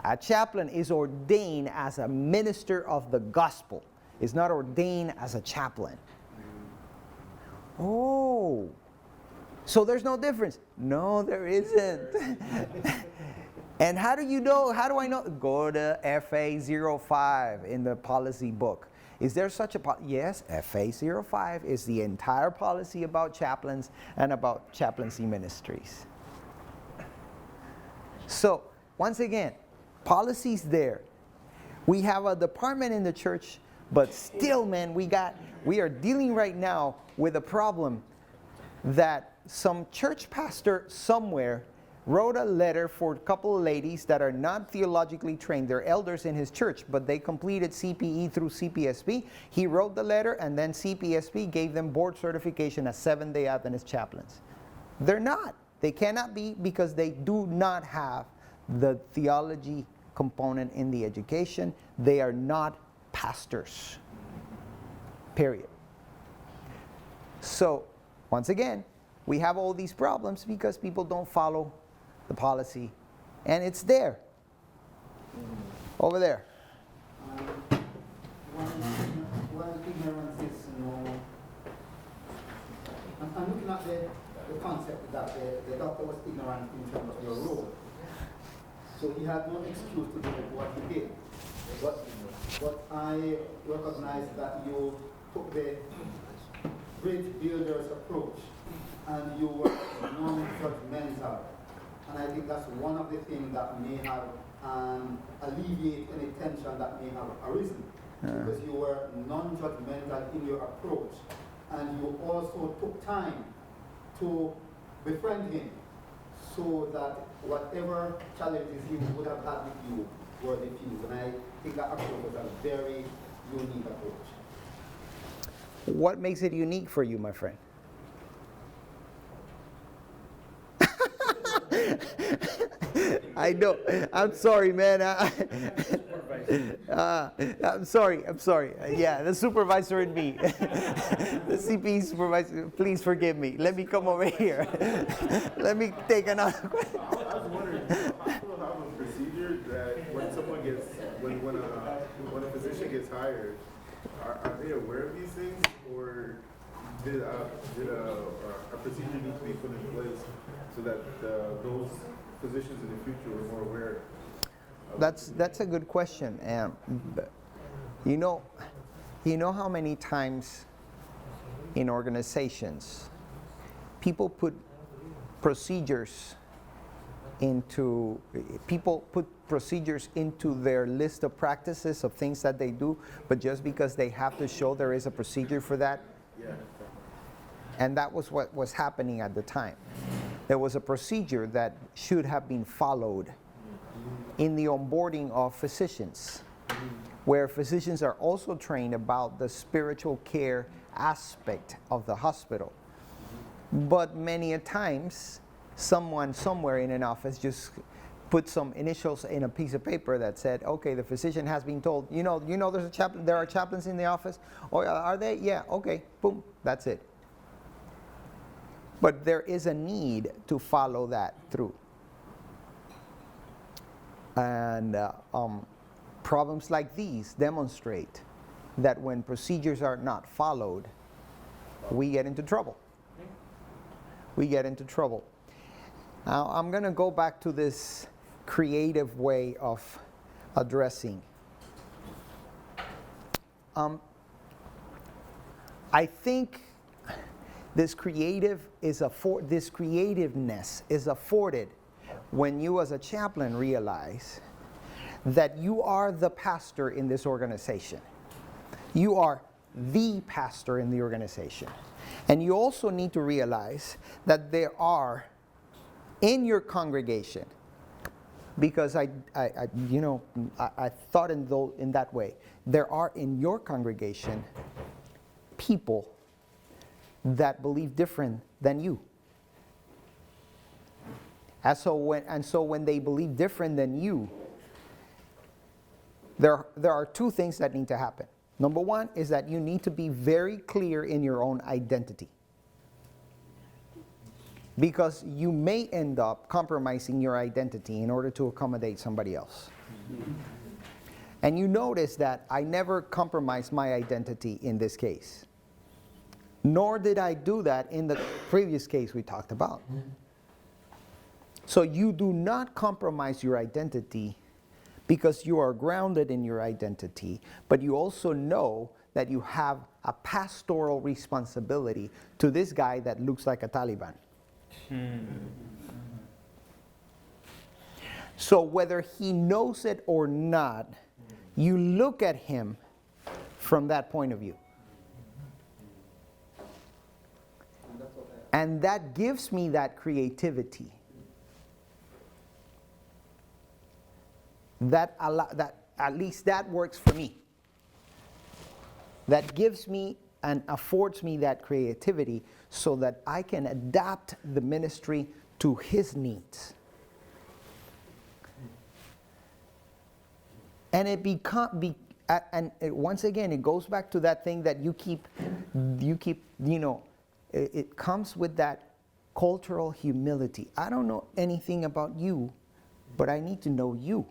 A chaplain is ordained as a minister of the gospel. It's not ordained as a chaplain. Oh. So there's no difference? No, there isn't. And how do you know? How do I know? Go to FA 05 in the policy book. Is there such a yes, FA05 is the entire policy about chaplains and about chaplaincy ministries. So, once again, policies there. We have a department in the church, but still, man, we are dealing right now with a problem that some church pastor somewhere wrote a letter for a couple of ladies that are not theologically trained. They're elders in his church, but they completed CPE through CPSP. He wrote the letter, and then CPSP gave them board certification as Seventh-day Adventist chaplains. They're not. They cannot be, because they do not have the theology component in the education. They are not pastors. Period. So, once again, we have all these problems because people don't follow the policy, and it's there. Over there. One ignorance is, I'm looking at the concept that the doctor was ignorant in terms of your role. So he had no excuse to do what he did. But I recognize that you took the bridge builder's approach, and you were non-judgmental. And I think that's one of the things that may have alleviate any tension that may have arisen. Because you were non-judgmental in your approach, and you also took time to befriend him, so that whatever challenges he would have had with you were diffused. And I think that approach was a very unique approach. What makes it unique for you, my friend? I know. I'm sorry, man. I'm sorry. Yeah, the supervisor in me. The CP supervisor, please forgive me. Let me come over here. Let me take another question. I was wondering, do hospitals have a procedure that when someone gets, when a physician gets hired, are they aware of these things, or did a procedure need to be put in place so that those physicians in the future were more aware? That's a good question. You know how many times in organizations people put procedures into their list of practices of things that they do, but just because they have to show there is a procedure for that. Yeah. And that was what was happening at the time. There was a procedure that should have been followed in the onboarding of physicians, where physicians are also trained about the spiritual care aspect of the hospital. But many a times, someone somewhere in an office just put some initials in a piece of paper that said, okay, the physician has been told, there's a chaplain, there are chaplains in the office. Oh, are they? Yeah, okay, boom, that's it. But there is a need to follow that through. And problems like these demonstrate that when procedures are not followed, we get into trouble. We get into trouble. Now, I'm going to go back to this creative way of addressing. I think this creativeness is afforded when you as a chaplain realize that you are the pastor in this organization. You are the pastor in the organization. And you also need to realize that there are in your congregation, because I thought in that way, there are in your congregation people that believe different than you. And so when they believe different than you, there are two things that need to happen. Number one is that you need to be very clear in your own identity, because you may end up compromising your identity in order to accommodate somebody else. And you notice that I never compromised my identity in this case, nor did I do that in the previous case we talked about. So you do not compromise your identity because you are grounded in your identity, but you also know that you have a pastoral responsibility to this guy that looks like a Taliban. So whether he knows it or not, you look at him from that point of view. And that gives me that creativity. That at least that works for me. That gives me and affords me that creativity so that I can adapt the ministry to his needs. And once again, it goes back to that thing that you keep, it comes with that cultural humility. I don't know anything about you, but I need to know you.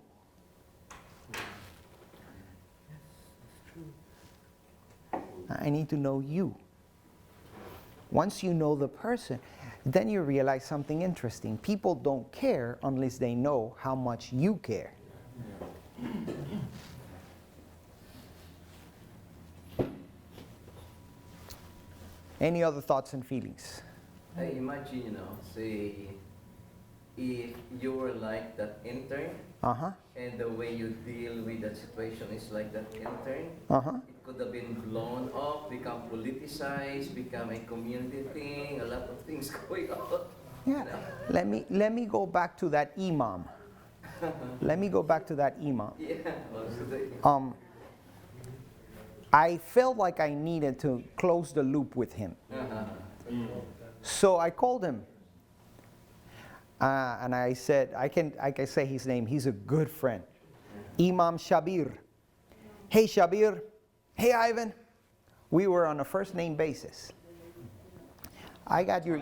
I need to know you. Once you know the person, then you realize something interesting. People don't care unless they know how much you care. Any other thoughts and feelings? I imagine, say, if you were like that intern, and the way you deal with that situation is like that intern, it could have been blown up, become politicized, become a community thing, a lot of things going on. Yeah. Let me go back to that imam. Let me go back to that imam. Yeah. I felt like I needed to close the loop with him. So I called him. And I said, I can say his name. He's a good friend. Imam Shabir. Hey, Shabir. Hey, Ivan. We were on a first name basis. I got your...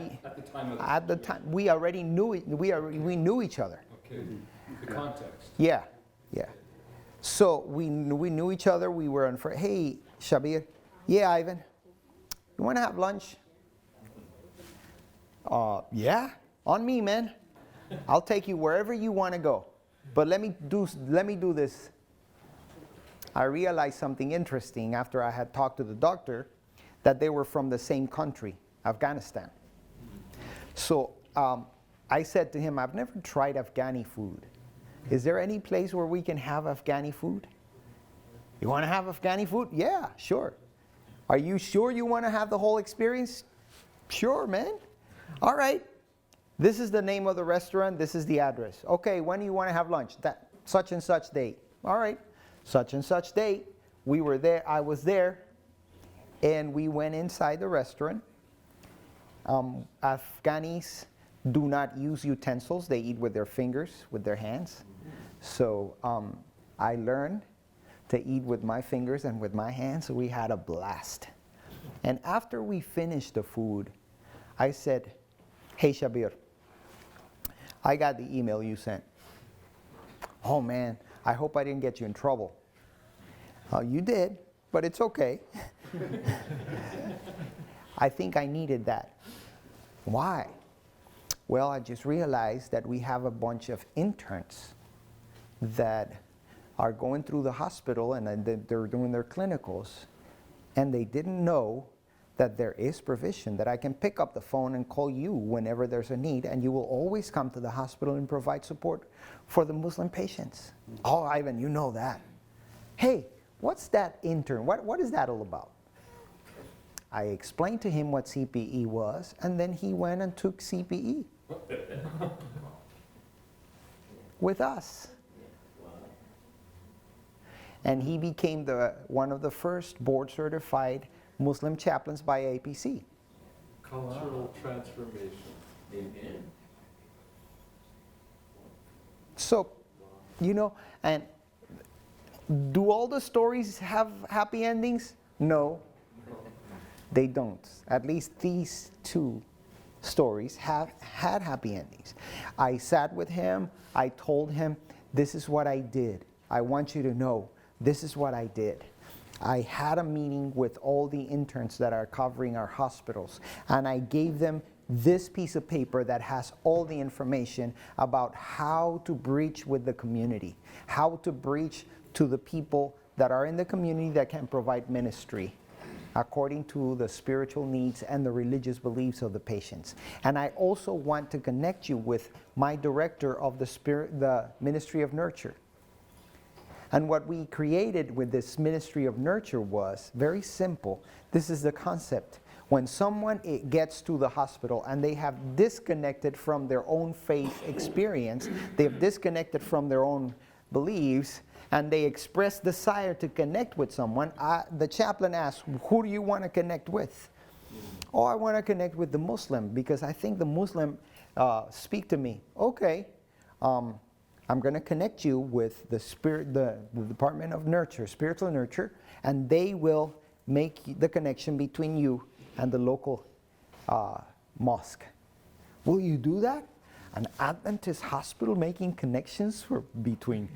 At the time, we already knew it. We knew each other. Okay. The context. Yeah. So we knew each other. We were on hey, Shabir. Yeah, Ivan. You want to have lunch? Yeah. On me, man. I'll take you wherever you want to go. But let me do this. I realized something interesting after I had talked to the doctor, that they were from the same country, Afghanistan. So I said to him, I've never tried Afghani food. Is there any place where we can have Afghani food? You want to have Afghani food? Yeah, sure. Are you sure you want to have the whole experience? Sure, man. All right. This is the name of the restaurant. This is the address. Okay, when do you want to have lunch? That such and such date. All right. Such and such date. We were there. I was there. And we went inside the restaurant. Afghanis do not use utensils. They eat with their fingers, with their hands. So I learned to eat with my fingers and with my hands. So we had a blast. And after we finished the food, I said, hey, Shabir, I got the email you sent. Oh, man, I hope I didn't get you in trouble. You did, but it's okay. I think I needed that. Why? Well, I just realized that we have a bunch of interns that are going through the hospital and they're doing their clinicals, and they didn't know that there is provision, that I can pick up the phone and call you whenever there's a need, and you will always come to the hospital and provide support for the Muslim patients. Oh, Ivan, you know that. Hey, what's that intern? What is that all about? I explained to him what CPE was, and then he went and took CPE with us. And he became one of the first board-certified Muslim chaplains by APC. Cultural transformation. Amen. So, and do all the stories have happy endings? No, they don't. At least these two stories have had happy endings. I sat with him. I told him, this is what I did. I want you to know, this is what I did. I had a meeting with all the interns that are covering our hospitals, and I gave them this piece of paper that has all the information about how to breach with the community, how to breach to the people that are in the community that can provide ministry according to the spiritual needs and the religious beliefs of the patients. And I also want to connect you with my director of the Ministry of Nurture. And what we created with this Ministry of Nurture was very simple. This is the concept. When someone gets to the hospital and they have disconnected from their own faith experience, they've disconnected from their own beliefs, and they express desire to connect with someone, the chaplain asks, who do you want to connect with? Oh, I want to connect with the Muslim because I think the Muslim speak to me. Okay, I'm going to connect you with the Department of Nurture, Spiritual Nurture, and they will make the connection between you and the local mosque. Will you do that? An Adventist hospital making connections between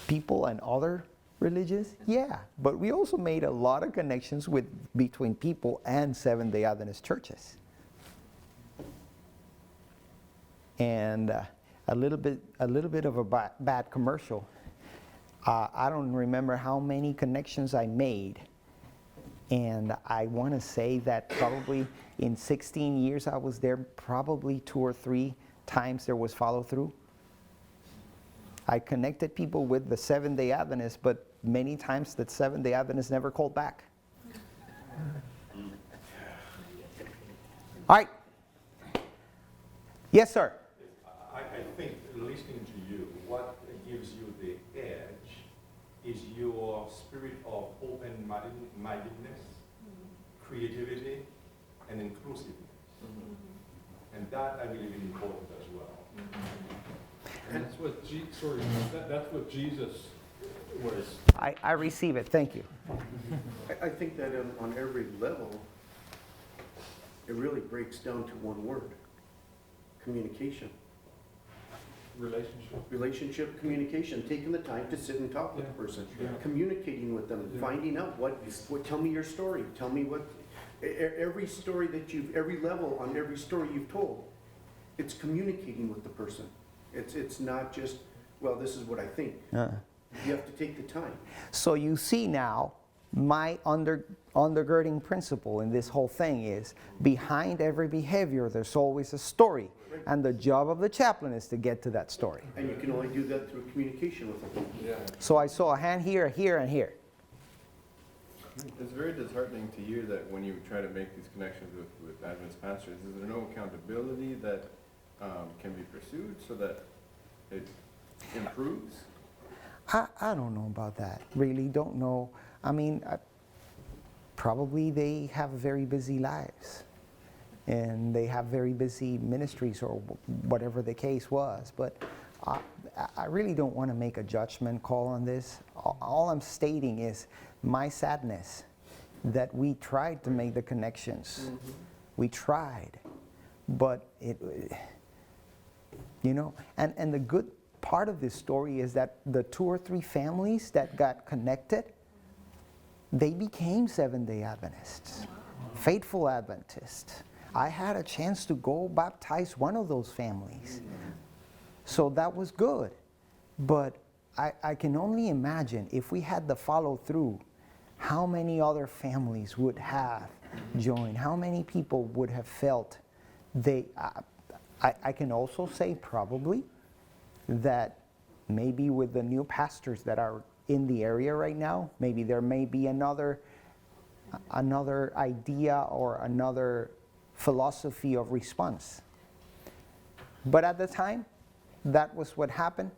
people and other religions? Yeah, but we also made a lot of connections between people and Seventh-day Adventist churches. And a little bit of a bad commercial. I don't remember how many connections I made, and I want to say that probably in 16 years I was there, probably 2 or 3 times there was follow through. I connected people with the Seventh-day Adventists, but many times that Seventh-day Adventists never called back. All right. Yes, sir. I think listening to you, what gives you the edge is your spirit of open-mindedness, creativity, and inclusiveness. And that I believe is important as well. And that's what that's what Jesus was. I receive it. Thank you. I think that on every level, it really breaks down to one word: communication. Relationship, communication, taking the time to sit and talk with the person, communicating with them, finding out what, tell me your story, tell me what, every story that every level on every story you've told, it's communicating with the person. It's not just, well, this is what I think. You have to take the time. So you see now, my undergirding principle in this whole thing is, behind every behavior, there's always a story. And the job of the chaplain is to get to that story. And you can only do that through communication with them. Yeah. So I saw a hand here, here, and here. It's very disheartening to hear that when you try to make these connections with Adventist pastors, is there no accountability that can be pursued so that it improves? I don't know about that. Really don't know. I mean, probably they have very busy lives. And they have very busy ministries or whatever the case was. But I really don't want to make a judgment call on this. All I'm stating is my sadness that we tried to make the connections. We tried. But and the good part of this story is that the 2 or 3 families that got connected, they became Seventh-day Adventists, faithful Adventists. I had a chance to go baptize one of those families. So that was good. But I can only imagine if we had the follow through, how many other families would have joined, how many people would have felt I can also say probably that maybe with the new pastors that are in the area right now, maybe there may be another idea or another philosophy of response. But at the time, that was what happened.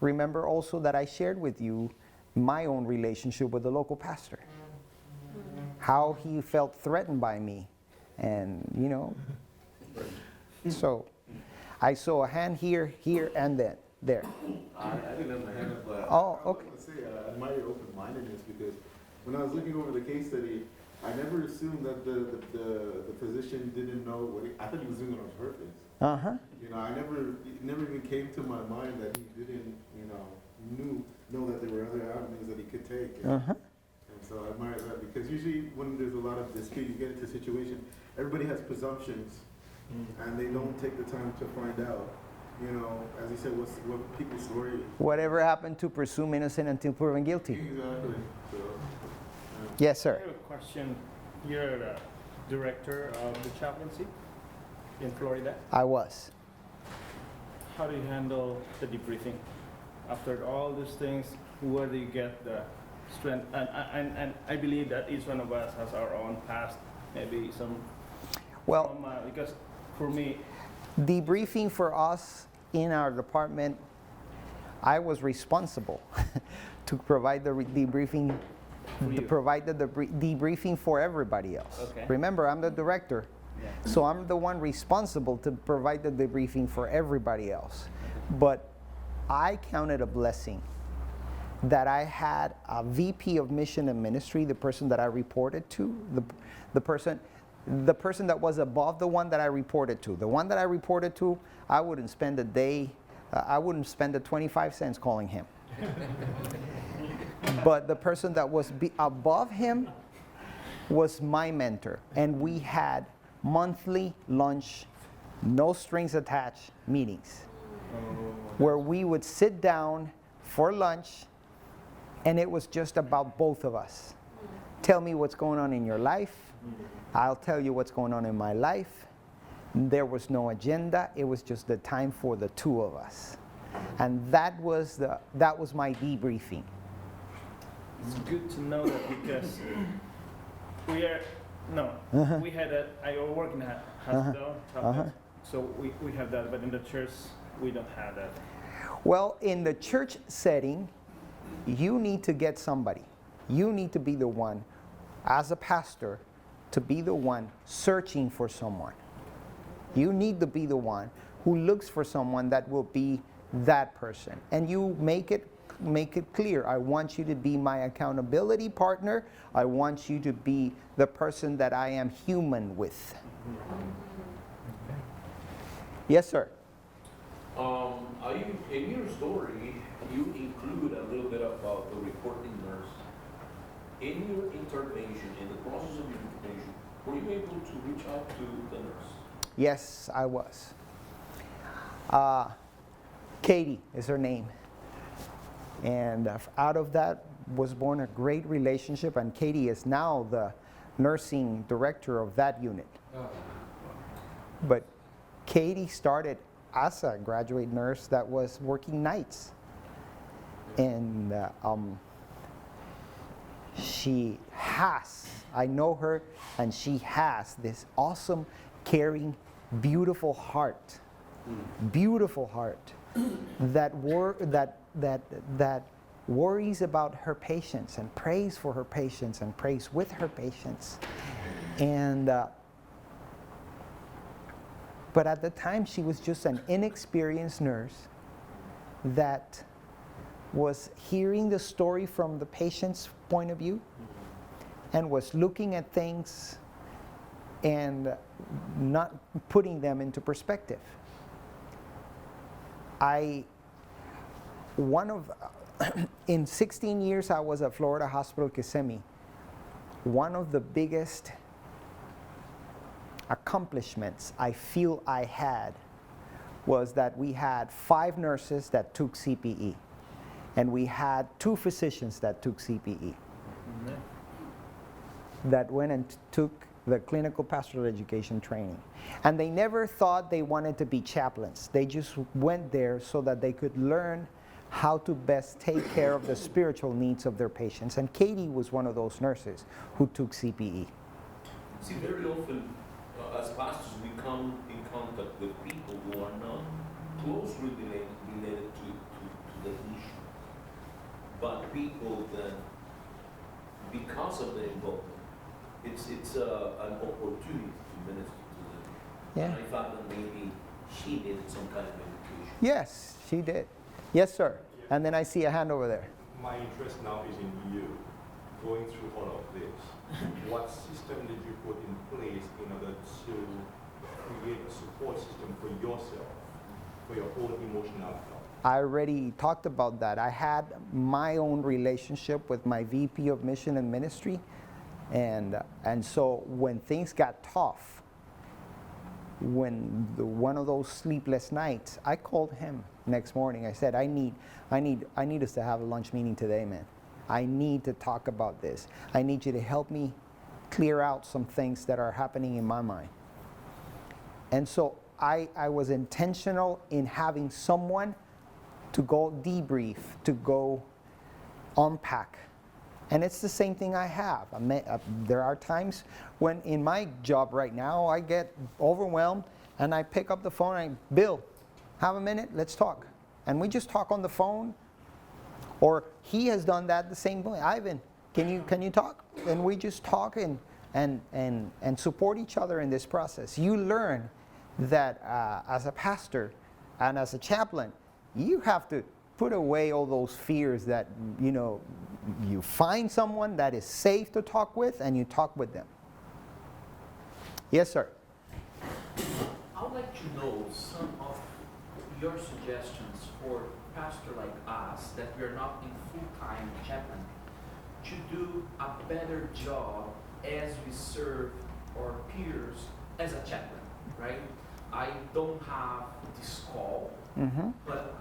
Remember also that I shared with you my own relationship with the local pastor. How he felt threatened by me. And, so I saw a hand here, here, and then there. I didn't have my hand up, but oh, okay. I want to say I admire your open-mindedness because when I was looking over the case study, I never assumed that the physician didn't know what I thought he was doing it on purpose. It never even came to my mind that he didn't, know that there were other avenues that he could take. And so I admire that because usually when there's a lot of dispute, you get into a situation, everybody has presumptions and they don't take the time to find out, you know, as you said, what people's story is. Whatever happened to presume innocent until proven guilty? Exactly. So, Yes, I sir. have a question. You're the director of the chaplaincy in Florida. I was. How do you handle the debriefing? After all these things, where do you get the strength? And I believe that each one of us has our own past, maybe some Well, trauma, because for me, debriefing for us in our department, I was responsible to provide the debriefing, For you. provide the debriefing for everybody else. Okay. Remember, I'm the director, Yeah. so I'm the one responsible to provide the debriefing for everybody else. But I count it a blessing that I had a VP of Mission and Ministry, the person that I reported to, the person that was above the one that I reported to. The one that I reported to, I wouldn't spend a day, I wouldn't spend the 25 cents calling him. But the person that was above him was my mentor. And we had monthly lunch, no strings attached meetings, where we would sit down for lunch, and it was just about both of us. Tell me what's going on in your life. I'll tell you what's going on in my life. There was no agenda. It was just the time for the two of us. And that was my debriefing. it's good to know that because we had I work in a hospital, so we have that, but in the church, we don't have that. Well, in the church setting, you need to get somebody. You need to be the one, as a pastor, to be the one searching for someone. You need to be the one who looks for someone that will be that person. And you make it clear. I want you to be my accountability partner. I want you to be the person that I am human with. Yes, sir. In your story, you include a little bit about the reporting nurse. In your intervention, in the process of your intervention, were you able to reach out to the nurse? Yes, I was. Katie is her name. And out of that was born a great relationship, and Katie is now the nursing director of that unit. But Katie started as a graduate nurse that was working nights. And I know her, and she has this awesome, caring, beautiful heart that worries about her patients and prays for her patients and prays with her patients. And but at the time, she was just an inexperienced nurse that was hearing the story from the patient's point of view and was looking at things and not putting them into perspective. In 16 years I was at Florida Hospital Kissimmee, one of the biggest accomplishments I feel I had was that we had 5 nurses that took CPE, and we had 2 physicians that took CPE, that went and took the clinical pastoral education training. And they never thought they wanted to be chaplains. They just went there so that they could learn how to best take care of the spiritual needs of their patients. And Katie was one of those nurses who took CPE. See, very often, as pastors, we come in contact with people who are not closely related to the issue, but people that, because of their involvement, it's an opportunity to minister to them. Yeah. And I thought that maybe she needed some kind of education. Yes, she did. Yes, sir. And then I see a hand over there. My interest now is in you, going through all of this. What system did you put in place in order to create a support system for yourself, for your own emotional health? I already talked about that. I had my own relationship with my VP of Mission and Ministry. And so when things got tough, one of those sleepless nights, I called him next morning. I said, I need us to have a lunch meeting today, man. I need to talk about this. I need you to help me clear out some things that are happening in my mind. And so I was intentional in having someone to go debrief, to go unpack. And it's the same thing I have. There are times when in my job right now, I get overwhelmed and I pick up the phone and Bill, have a minute, let's talk. And we just talk on the phone. Or he has done that the same way. Ivan, can you talk? And we just talk and support each other in this process. You learn that as a pastor and as a chaplain, you have to put away all those fears that, you find someone that is safe to talk with and you talk with them. Yes, sir. I would like to know some of your suggestions for a pastor like us that we are not in full-time chaplain to do a better job as we serve our peers as a chaplain, right? I don't have this call, but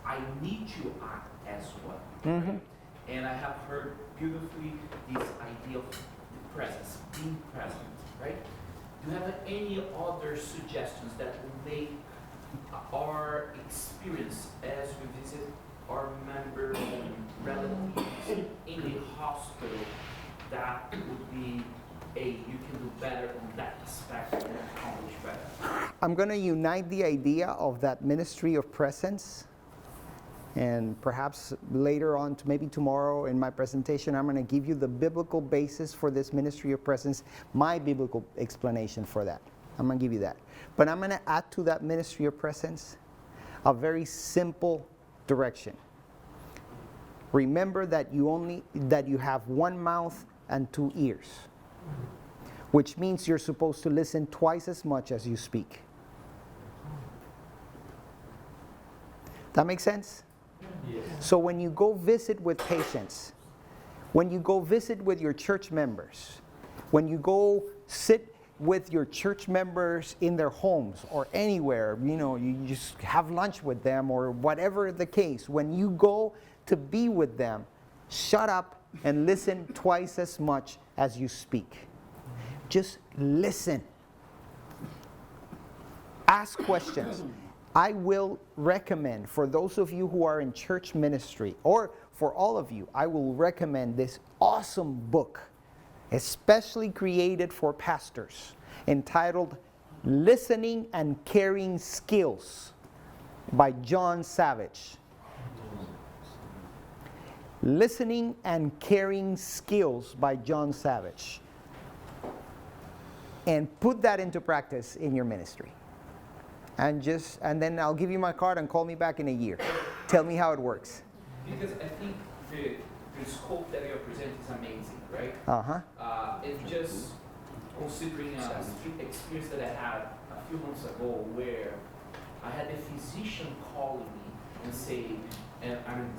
I need to act as one. Right? And I have heard beautifully this idea of the presence, being present, right? Do you have any other suggestions that will make our experience as we visit our members and relatives in the hospital, that would be you can do better on that aspect and accomplish better? I'm going to unite the idea of that ministry of presence. And perhaps later on, maybe tomorrow in my presentation, I'm going to give you the biblical basis for this ministry of presence, my biblical explanation for that. I'm going to give you that. But I'm going to add to that ministry of presence a very simple direction. Remember that you have one mouth and two ears, which means you're supposed to listen twice as much as you speak. That makes sense? Yes. So when you go visit with patients, when you go visit with your church members, when you go sit with your church members in their homes or anywhere, you just have lunch with them or whatever the case, when you go to be with them, shut up and listen twice as much as you speak. Just listen. Ask questions. I will recommend, for those of you who are in church ministry, or for all of you, I will recommend this awesome book, especially created for pastors, entitled Listening and Caring Skills by John Savage. Listening and Caring Skills by John Savage. And put that into practice in your ministry. And then I'll give you my card and call me back in a year. Tell me how it works. Because I think the scope that you're presenting is amazing, right? And just considering a experience that I had a few months ago where I had a physician calling me and saying, and I'm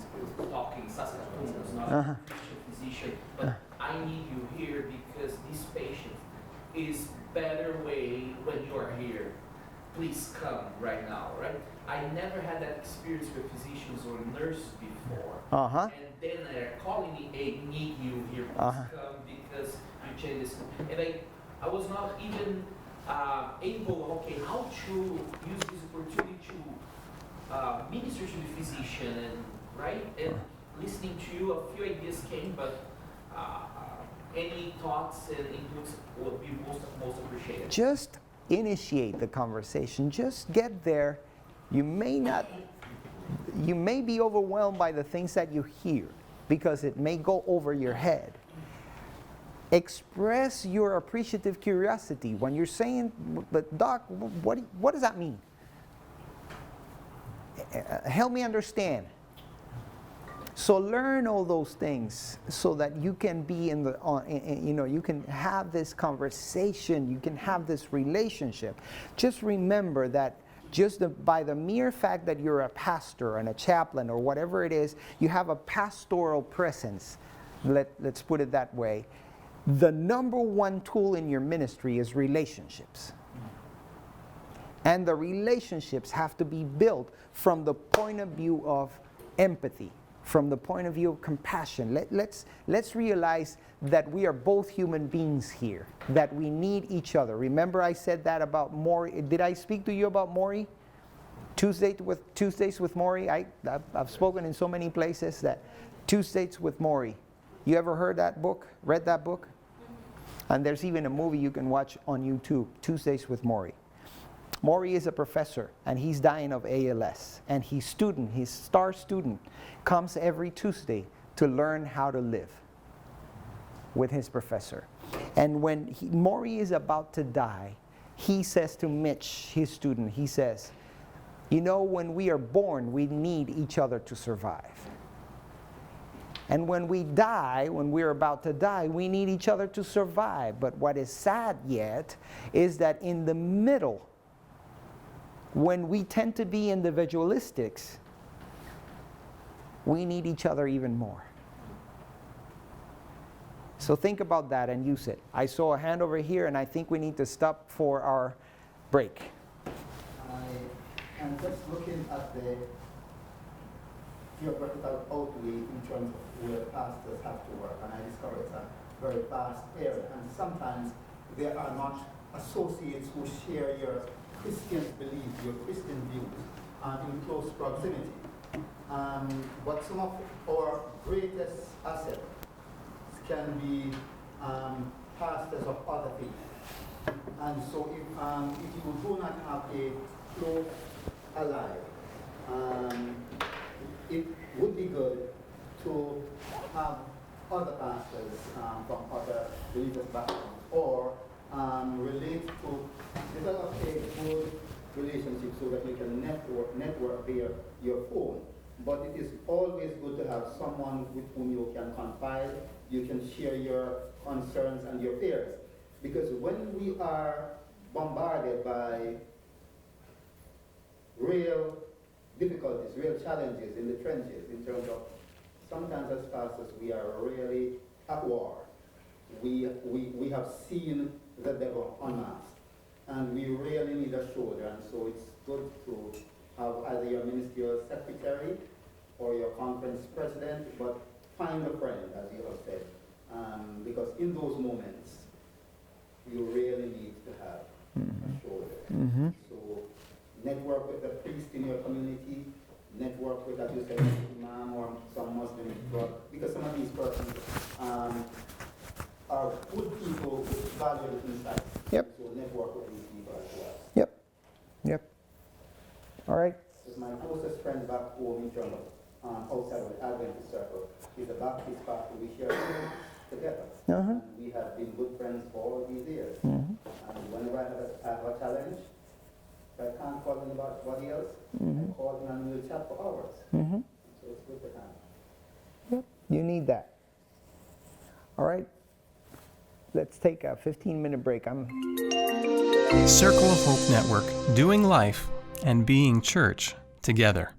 talking Saskatoon, it's not a Christian physician, but I need you here because this patient is better way when you are here. Please come right now, right? I never had that experience with physicians or nurses before. And then they're calling me, hey, need you here, please come because you change this. And I was not even able, how to use this opportunity to minister to the physician, and right? And listening to you, a few ideas came, but any thoughts and inputs would be most appreciated. Just initiate the conversation. Just get there. You may be overwhelmed by the things that you hear because it may go over your head. Express your appreciative curiosity when you're saying, but doc, what does that mean? Help me understand. So learn all those things so that you can be you can have this conversation, you can have this relationship. Just remember that by the mere fact that you're a pastor and a chaplain or whatever it is, you have a pastoral presence. Let's put it that way. The number one tool in your ministry is relationships. And the relationships have to be built from the point of view of empathy, from the point of view of compassion. Let's realize that we are both human beings here, that we need each other. Remember I said that about Maury. Did I speak to you about Maury? Tuesdays with Maury. I've spoken in so many places that Tuesdays with Maury. You ever heard that book? Read that book? And there's even a movie you can watch on YouTube, Tuesdays with Maury. Maury is a professor, and he's dying of ALS. And his star student, comes every Tuesday to learn how to live with his professor. And when Maury is about to die, he says to Mitch, his student, he says, you know, when we are born, we need each other to survive. And when we die, when we're about to die, we need each other to survive. But what is sad yet is that in the middle, when we tend to be individualistics, we need each other even more. So think about that and use it. I saw a hand over here, and I think we need to stop for our break. I'm just looking at the geographical outlay in terms of where pastors have to work, and I discovered it's a very vast area, and sometimes there are not associates who share your Christian beliefs, your Christian views, in close proximity. But some of our greatest assets can be pastors of other faiths. And so if you do not have a close ally, it would be good to have other pastors from other religious backgrounds, or relate to develop a good relationship so that you can network via your phone. But it is always good to have someone with whom you can confide, you can share your concerns and your fears. Because when we are bombarded by real difficulties, real challenges in the trenches, in terms of sometimes as pastors we are really at war. We have seen the devil unmasked, and we really need a shoulder. And so it's good to have either your ministerial secretary or your conference president, but find a friend, as you have said, because in those moments you really need to have a shoulder. So network with the priest in your community, network with, as you said, an imam or some Muslim, because some of these persons are good people with valuable insights. Yep. So network with these people as well. Yep. Yep. All right. Because my closest friend back home in terms of outside of the Adventist circle is a Baptist pastor. We share together. And we have been good friends for all these years. And whenever I have a challenge, I can't call anybody else. I call him and we'll chat for hours. So it's good to have. Yep. You need that. All right. Let's take a 15-minute break. Circle of Hope Network, doing life and being church together.